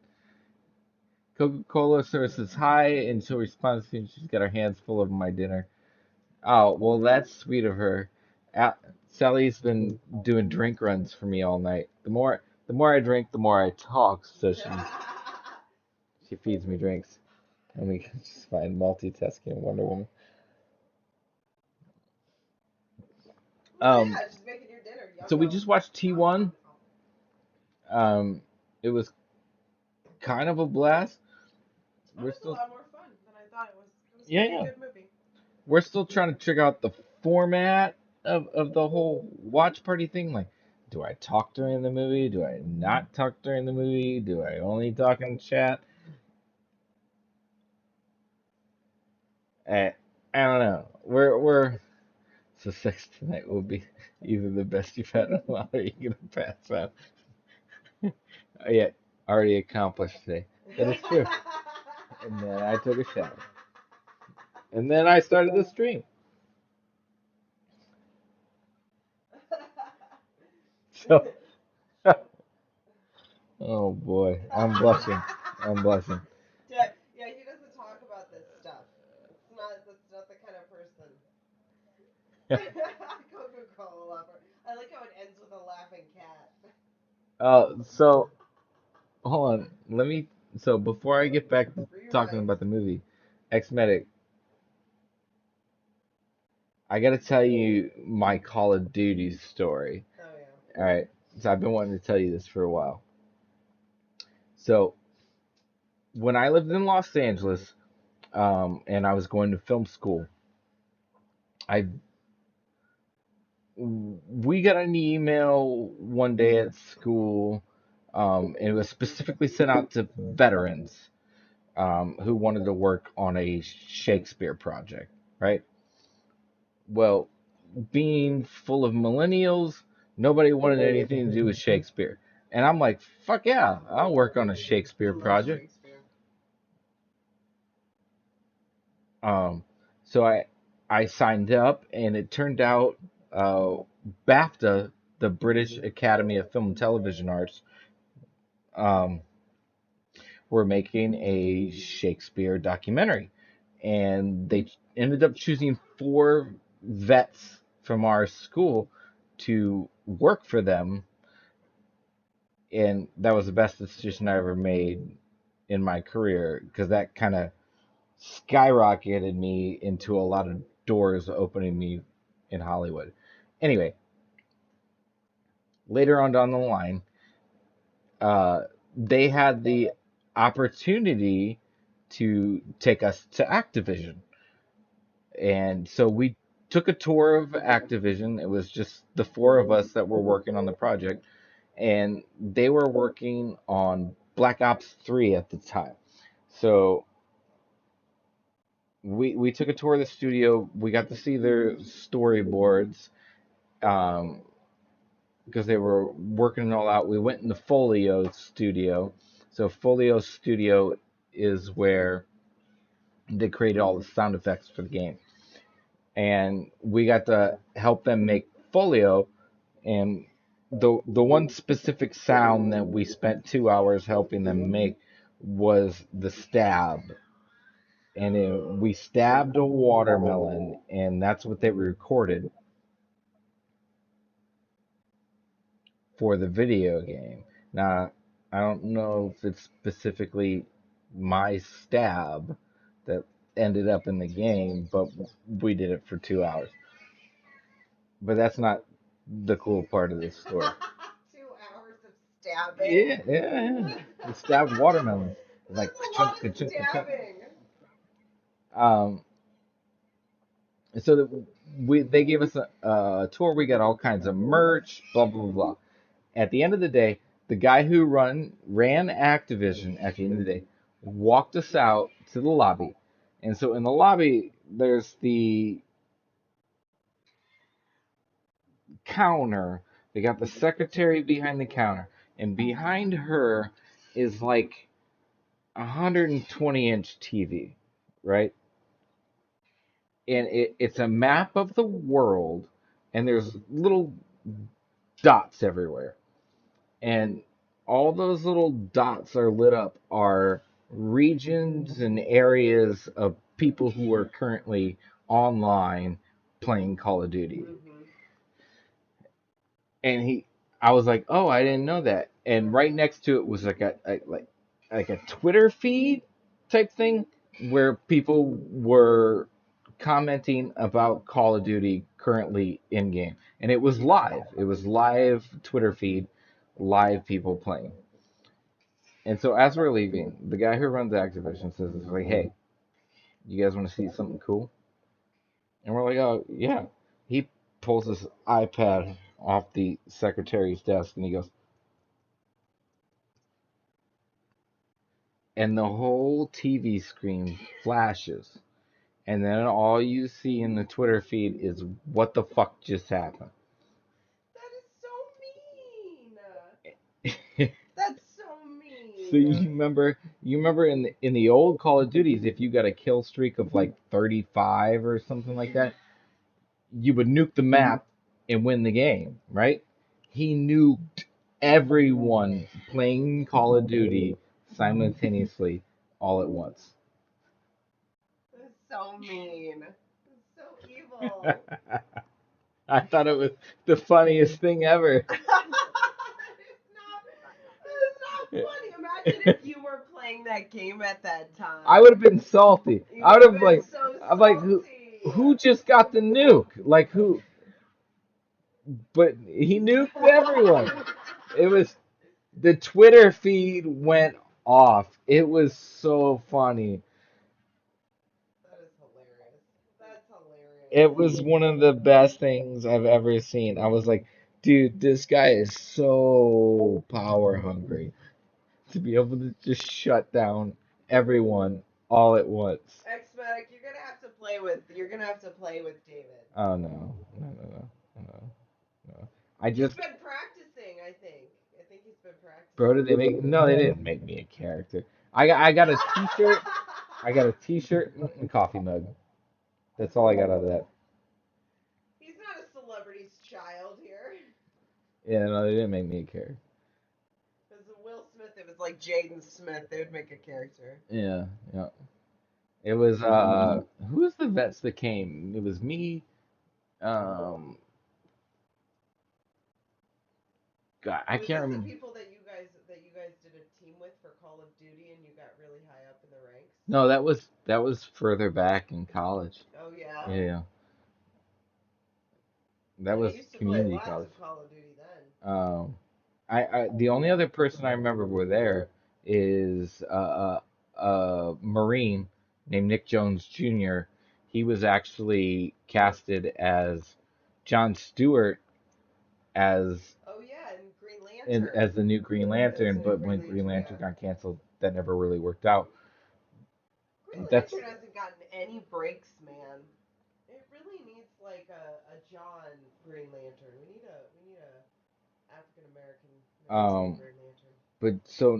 Coca-Cola services hi, and she'll respond soon. She's got her hands full of my dinner. Oh, well, that's sweet of her. A Sally's been doing drink runs for me all night. The more I drink, the more I talk. So she feeds me drinks, and we can just find multitasking Wonder Woman. Well, Um, yeah, she's making your dinner. Yum so we yum. just watched Nom nom T1. nom. It was kind of a blast. That We're was a still, lot more fun than I thought it was. It was yeah, gonna be a yeah. good movie. We're still trying to figure out the format of the whole watch party thing. Like, do I talk during the movie? Do I not talk during the movie? Do I only talk in chat? I don't know. We're so sex tonight will be either the best you've had in a while or you're gonna pass out. Yeah, already accomplished today. That is true. And then I took a shower. And then I started the stream. So, oh boy, I'm blushing. I'm blushing. Yeah, he doesn't talk about this stuff. That's not the kind of person. Coca-Cola lover. I like how it ends with a laughing cat. So hold on. Let me. So before I get back to talking Rewind. about the movie, X-Medic, I gotta tell you my Call of Duty story. Oh yeah. All right. So I've been wanting to tell you this for a while. So when I lived in Los Angeles, and I was going to film school, I we got an email one day at school, and it was specifically sent out to veterans, who wanted to work on a Shakespeare project, right? Well, being full of millennials, nobody wanted anything to do with Shakespeare. And I'm like, fuck yeah, I'll work on a Shakespeare I love project. Shakespeare. Um, so I signed up, and it turned out uh, BAFTA, the British Academy of Film and Television Arts, um, were making a Shakespeare documentary, and they ended up choosing four vets from our school to work for them, and that was the best decision I ever made in my career because that kind of skyrocketed me into a lot of doors opening me in Hollywood. Anyway, later on down the line, uh, they had the opportunity to take us to Activision. And so we took a tour of Activision. It was just the four of us that were working on the project, and they were working on Black Ops 3 at the time. So we took a tour of the studio. We got to see their storyboards, um, because they were working it all out. We went in the Folio studio. So Folio Studio is where they created all the sound effects for the game. And we got to help them make Folio. And the one specific sound that we spent 2 hours helping them make was the stab. And we stabbed a watermelon, and that's what they recorded for the video game. Now, I don't know if it's specifically my stab that ended up in the game, but we did it for 2 hours. But that's not the cool part of this story. 2 hours of stabbing. Yeah, yeah, yeah. We stabbed watermelons. It's like That's a ka-chunk, lot of ka-chunk, ka-chunk. stabbing. Um, so that they gave us a tour. We got all kinds of merch, blah blah blah. At the end of the day, the guy who ran Activision at the end of the day walked us out to the lobby. And so in the lobby, there's the counter They got the secretary behind the counter, and behind her is like a 120-inch TV, right? And it's a map of the world, and there's little dots everywhere. And all those little dots are lit up are regions and areas of people who are currently online playing Call of Duty. Mm-hmm. And I was like, oh, I didn't know that. And right next to it was like a Twitter feed type thing where people were commenting about Call of Duty currently in game, and it was live. It was live Twitter feed, live people playing. And so as we're leaving, the guy who runs Activision says, "It's like, hey, you guys want to see something cool?" And we're like, "Oh yeah." He pulls his iPad off the secretary's desk, and he goes, and the whole TV screen flashes, and then all you see in the Twitter feed is what the fuck just happened. That is so mean. So That's so mean. you remember in the old Call of Duties, if you got a kill streak of like 35 or something like that, you would nuke the map and win the game, right? He nuked everyone playing Call of Duty simultaneously all at once. That's so mean. That's so evil. I thought it was the funniest thing ever. It's not funny. Imagine if you were playing that game at that time. I would have been salty. You I would would have have been like, so I'm like, who, salty. who just got the nuke? Like who? But he nuked everyone. It was the Twitter feed went off. It was so funny. That is hilarious. That's hilarious. It was one of the best things I've ever seen. I was like, dude, this guy is so power hungry to be able to just shut down everyone all at once. X-Medic, you're gonna have to play with David. Oh no, no, no, no, no, no. I He's just, been practicing, I think. I think he's been bro, practicing. did they make? No, they didn't make me a character. I got a T-shirt. I got a T-shirt and a coffee mug. That's all I got out of that. He's not a celebrity's child here. Yeah, no, they didn't make me a character. If it was Will Smith, it was like Jaden Smith. They would make a character. Yeah, yeah. It was who was the vets that came? It was me. Um, God, I Was can't this the remember. people that you guys did a team with for Call of Duty and you got really high up in the ranks? No, that was further back in college. Oh yeah. Yeah, that I was used to play community lots college. of Call of Duty then. I the only other person I remember were there is a Marine named Nick Jones Jr. He was actually casted as John Stewart as Oh yeah, and Green Lantern. as the new Green As Lantern, a but Green when Green Lantern, Lantern yeah. got canceled, that never really worked out. Green That's Lantern hasn't gotten any breaks, man. It really needs like a John Green Lantern. We need a African American military um Green Lantern. but so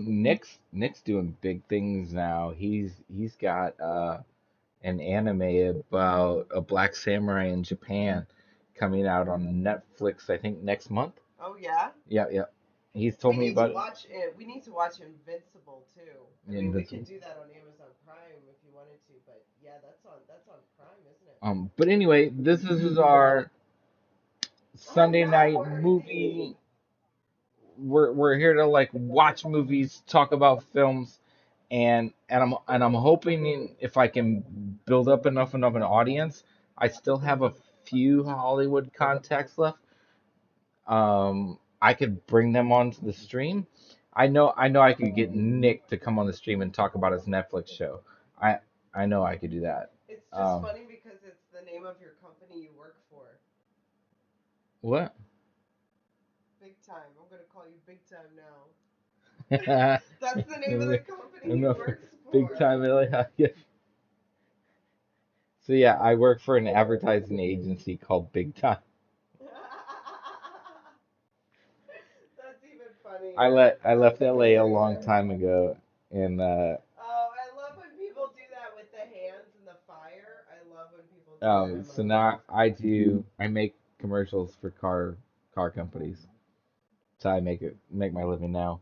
Nick's doing big things now. He's got an anime about a black samurai in Japan coming out on Netflix, I think next month. Oh yeah. Yeah, yeah. He's We told me need to about it. watch it. We need to watch Invincible too. I mean, we could Invincible. do that on Amazon Prime if you wanted to, but yeah, that's on Prime, isn't it? But anyway, this is our I'm Sunday not night working. movie. We're here to like watch movies, talk about films, and I'm hoping if I can build up enough of an audience, I still have a few Hollywood contacts left. I could bring them onto the stream. I know I could get Nick to come on the stream and talk about his Netflix show. I I know I could do that. It's just Um, funny because it's the name of your company you work for. what? Big Time. I'm gonna call you Big Time now. I That's the name of the company he know, works big for. time, really. Yeah. So yeah, I work for an advertising agency called Big Time. I left LA a long Terminator. time ago, and Oh, I love when people do that with the hands and the fire. I love when people do that in so movies. now I make commercials for car companies. So I make my living now.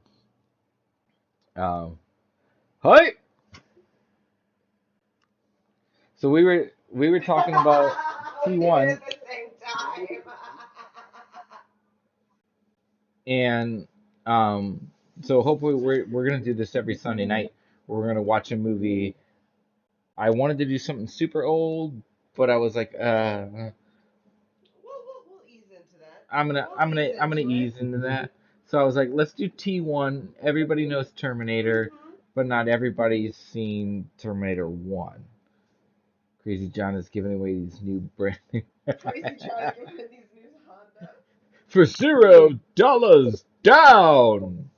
Um, hi. So we were talking about We did it T1, at the same time. and um, so hopefully we're gonna do this every Sunday night. We're gonna watch a movie. I wanted to do something super old, but I was like, We'll ease into that. We'll ease I'm gonna into it. ease into that. So I was like, let's do T1. Everybody knows Terminator, Hmm. but not everybody's seen Terminator 1. Crazy John is giving away these new brand new Crazy John giving me these news Honda. for $0 down.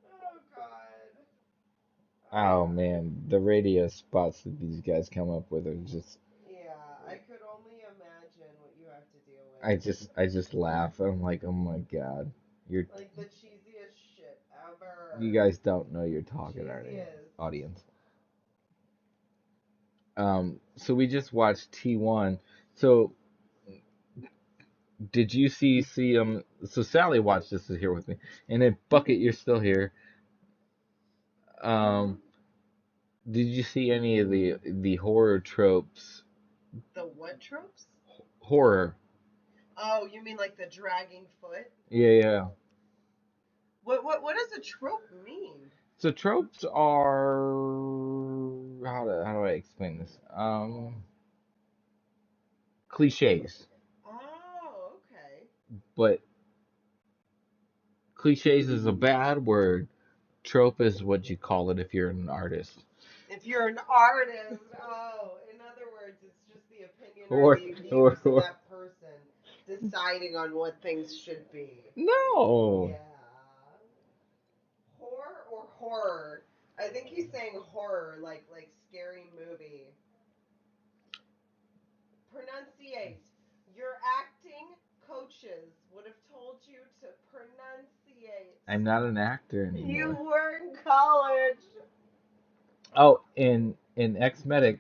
Oh God. Oh Uh, man, the radio spots that these guys come up with are just yeah, I could only imagine what you have to deal with. I just laugh. I'm like, oh my God, you're Like the cheesiest shit you ever. guys don't know you're talking, are you, Cheesiest. audience? So we just watched T1. So did you see so Sally watched this here with me, and then Bucket, you're still here. Hmm. Um, did you see any of the horror tropes? The what tropes? Horror. Oh, you mean like the dragging foot? Yeah, yeah. What does a trope mean? So tropes are how do I explain this? Cliches. Oh, okay. But cliches is a bad word. Trope is what you call it if you're an artist. If you're an artist, oh, in other words, it's just the opinion or Or the views of or that person deciding on what things should be. no. Yeah. Horror or horror? I think he's saying horror, like scary movie. Pronunciate. Your acting coaches would have told you to pronunciate. I'm not an actor You anymore. were in college. Oh, in Ex Medic,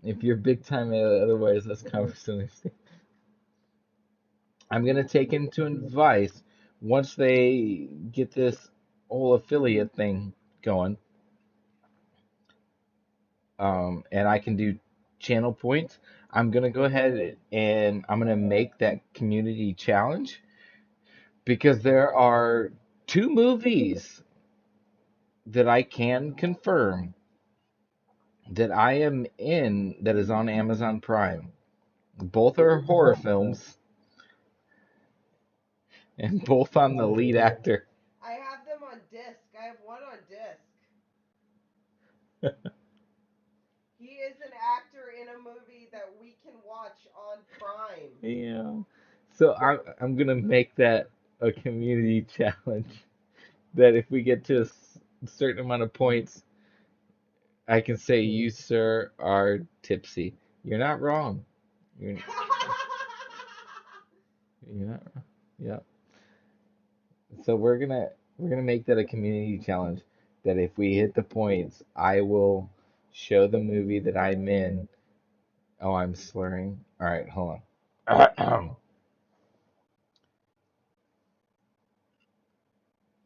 if you're big time otherwise, that's conversation. I'm gonna take into advice once they get this whole affiliate thing going, and I can do channel points. I'm gonna go ahead and I'm gonna make that community challenge because there are two movies that I can confirm that I am in that is on Amazon Prime. Both are horror films, and both on the lead actor. I have them on disc. I have one on disc. He is an actor in a movie that we can watch on Prime. Yeah. So I'm gonna make that a community challenge. That if we get to a certain amount of points, I can say you, sir, are tipsy. You're not wrong. You're you're not wrong. Yeah. So we're gonna make that a community challenge. That if we hit the points, I will show the movie that I'm in. Oh, I'm slurring. All right, hold on.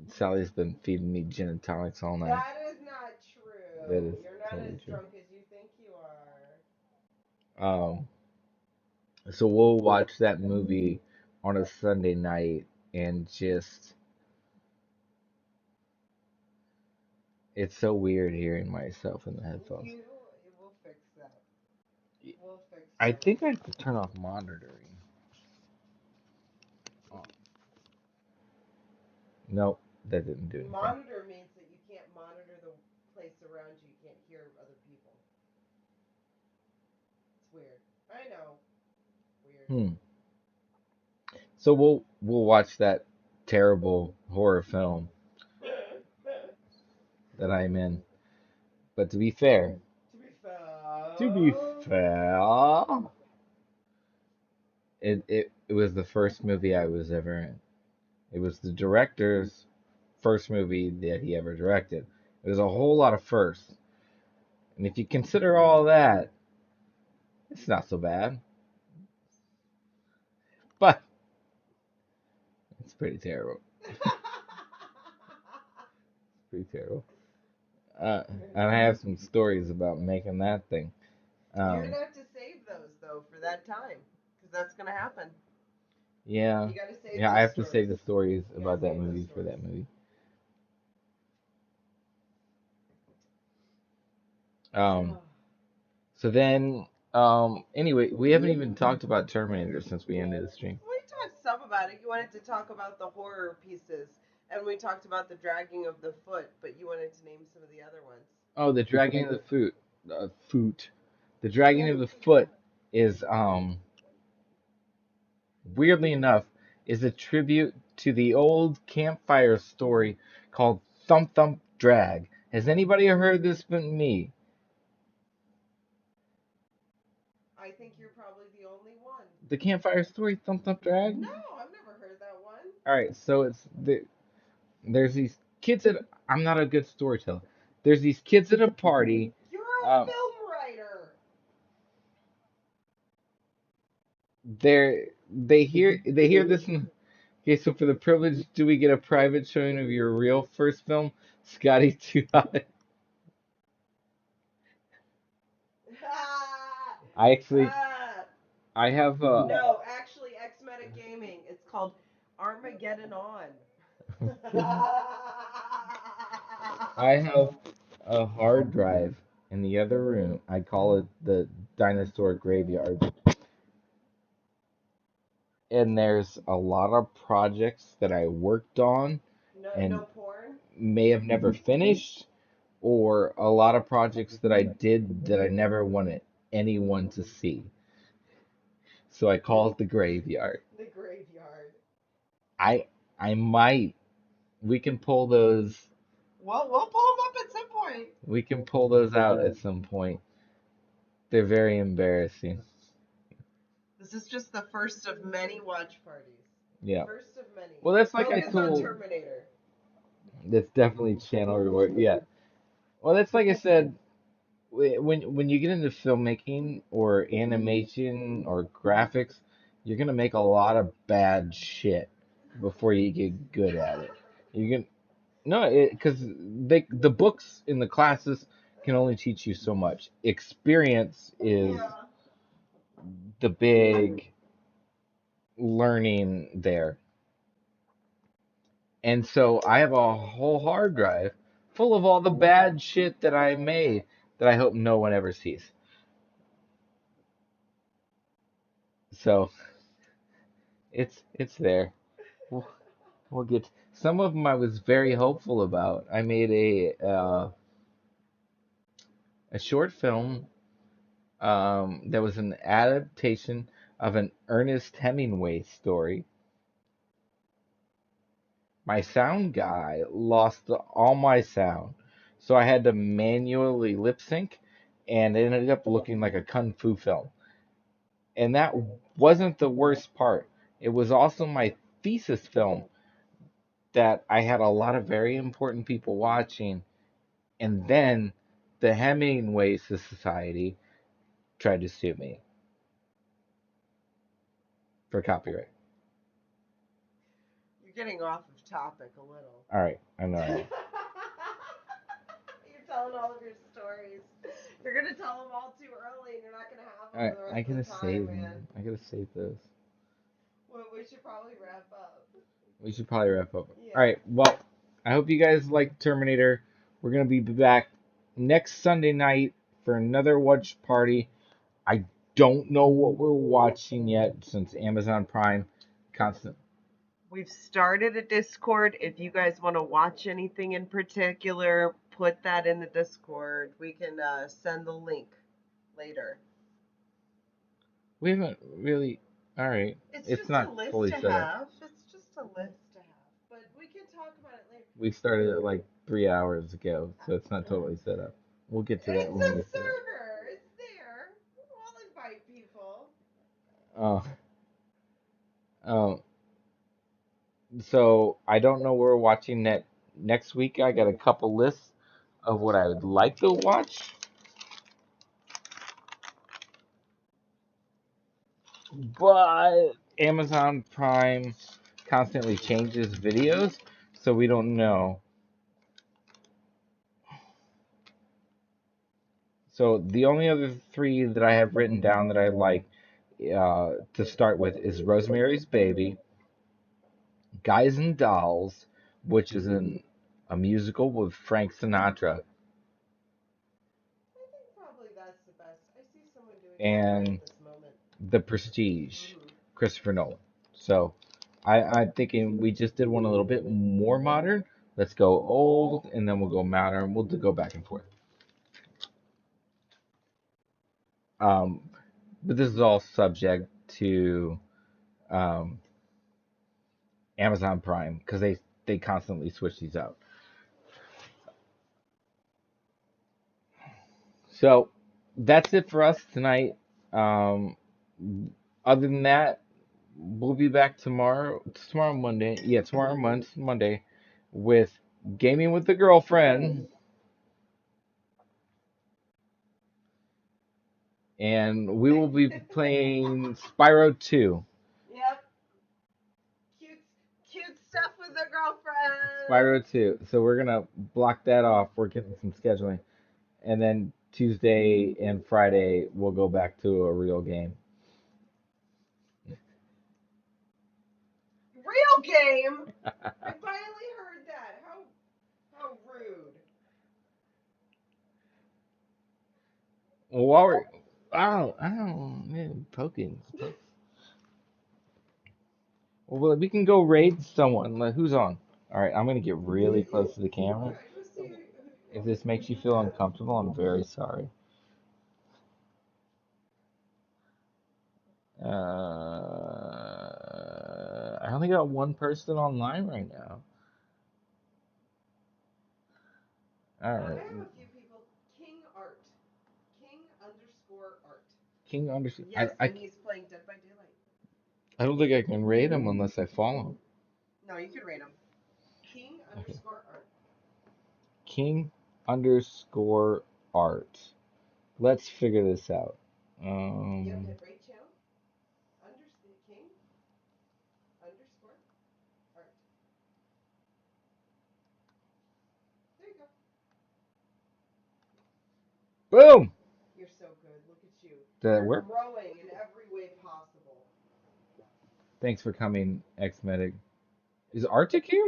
Sally's been feeding me gin and tonics all night. That is not That true. is You're not totally as true. drunk as you think you are. Um, so we'll watch that movie on a Sunday night and just it's so weird hearing myself in the headphones. You, we'll fix that. We'll fix I that. think I have to turn off monitoring. Oh, nope, that didn't do anything. Monitor means that you can't monitor the place around you. You can't hear other people. It's weird. I know. Weird. Hmm. So we'll watch that terrible horror film that I'm in. But To be fair. to be fair, it was the first movie I was ever in. It was the director's first movie that he ever directed. It was a whole lot of firsts. And if you consider all that, it's not so bad. But it's pretty terrible. Pretty terrible. And I have some stories about making that thing. You're Um, gonna have to save those though for that time, because that's gonna happen. yeah, You gotta save yeah, I those have to save stories. the stories You gotta about that save those movie for stories. that movie. Um, Oh. so then, anyway, we haven't even talked about Terminator since we ended the stream. We talked some about it. You wanted to talk about the horror pieces, and we talked about the dragging of the foot, but you wanted to name some of the other ones. Oh, the dragging of the foot. The dragging of the foot is, weirdly enough, is a tribute to the old campfire story called Thump Thump Drag. Has anybody heard this but me? I think you're probably the only one. The campfire story, Thump Thump Drag? No, I've never heard that one. All right, so there's these kids at I'm not a good storyteller. There's these kids at a party. You're a Um, film writer. they hear this. Okay, so for the privilege, do we get a private showing of your real first film, Scotty Too Hot? I actually Ah. I have No, actually, X-Meta Gaming. It's called Armageddon On. I have a hard drive in the other room. I call it the dinosaur graveyard. And there's a lot of projects that I worked on No, and no porn. may have never finished, or a lot of projects that I did that I never wanted anyone to see. So I call it the graveyard. The graveyard. I I might we can pull those Well, we'll pull them up at some point. we can pull those out at some point. They're very embarrassing. This is just the first of many watch parties. Yeah. First of many. Well, that's like I Focus on told. Terminator. That's definitely channel reward. Yeah. Well, that's like I said. When you get into filmmaking or animation or graphics, you're gonna make a lot of bad shit before you get good at it. You can no, because the books in the classes can only teach you so much. Experience is Yeah. the big learning there. And so I have a whole hard drive full of all the bad shit that I made that I hope no one ever sees. So it's there. We'll, we'll get some of them I was very hopeful about. I made a short film that was an adaptation of an Ernest Hemingway story. My sound guy lost all my sound, so I had to manually lip sync, and it ended up looking like a kung fu film. And that wasn't the worst part. It was also my thesis film that I had a lot of very important people watching, and then the Hemingway Society tried to sue me for copyright. You're getting off of topic a little. All right, I know I You're am. telling all of your stories. You're gonna tell them all too early, and you're not gonna have All them right, for the I rest of gotta the time, save man. them. I gotta save those. Well, we should probably wrap up. We should probably wrap up. All Yeah. right, well, I hope you guys like Terminator. We're gonna be back next Sunday night for another watch party. I don't know what we're watching yet since Amazon Prime constant. We've started a Discord. If you guys want to watch anything in particular, put that in the Discord. We can send the link later. We haven't really. All right, It's it's just a not list fully to set up. have. It's just a list to have. But we can talk about it later. We started it like 3 hours ago, so it's not totally set up. We'll get to that It's when we a get to that. server. It's there. We'll invite people. Uh, um, So I don't know what we're watching next week. I got a couple lists of what I would like to watch, but Amazon Prime constantly changes videos, so we don't know. So the only other three that I have written down that I like to start with is Rosemary's Baby, Guys and Dolls, which is a musical with Frank Sinatra, I think probably that's the best. I see someone doing that right and at this moment. The Prestige, Mm-hmm. Christopher Nolan. So I'm thinking we just did one a little bit more modern. Let's go old, and then we'll go modern. We'll go back and forth. Um, but this is all subject to um, Amazon Prime because they constantly switch these out. So that's it for us tonight. Um, other than that, we'll be back tomorrow. Tomorrow Monday. Yeah, tomorrow Monday with gaming with the girlfriend, and we will be playing Spyro 2. Yep. Cute, cute stuff with the Spyro girlfriend. 2. So we're gonna block that off. We're getting some scheduling, and then Tuesday and Friday we'll go back to a real game. Real game. I finally heard that. How rude. While we're oh, man, poking. Well, we can go raid someone. Like, who's on? All right, I'm gonna get really close to the All camera. right, who's the who you If want? this makes Who you you feel got? uncomfortable, I'm very sorry. I only got one person online right now. All I right, have a few people. King Art. King underscore Art. King underscore. Yes, and he's playing Dead by Daylight. I don't think I can raid him unless I follow him. No, you can rate him. King Okay. underscore Art. King underscore art. Let's figure this out. Yep, Um, hit rate channel. King underscore Art. There you go. boom. You're so good. Look at you. Did that You're work? growing in every way possible. Thanks for coming, X Medic. Is Arctic here?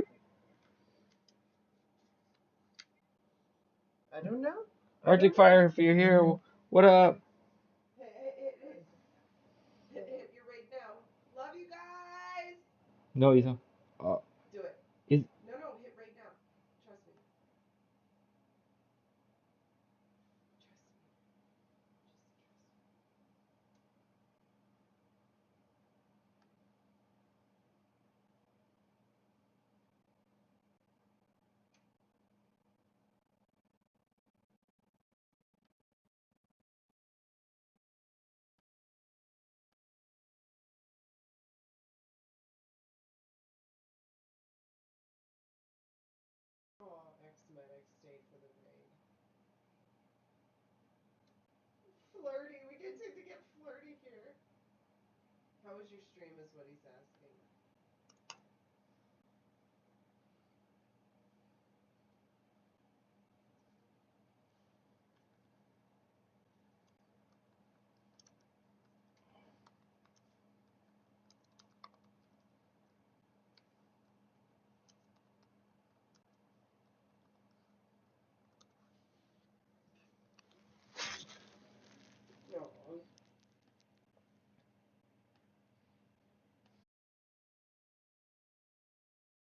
I don't know. I Arctic don't know. Fire, if you're here, what up? Hit your rate now. Love you guys. No, he's on. Uh, Do it. is No, no, hit rate now. Trust me. Trust me. Oh, X-Medic stayed for the raid. Flirty. We get to get flirty here. How was your stream? Is what he's asking.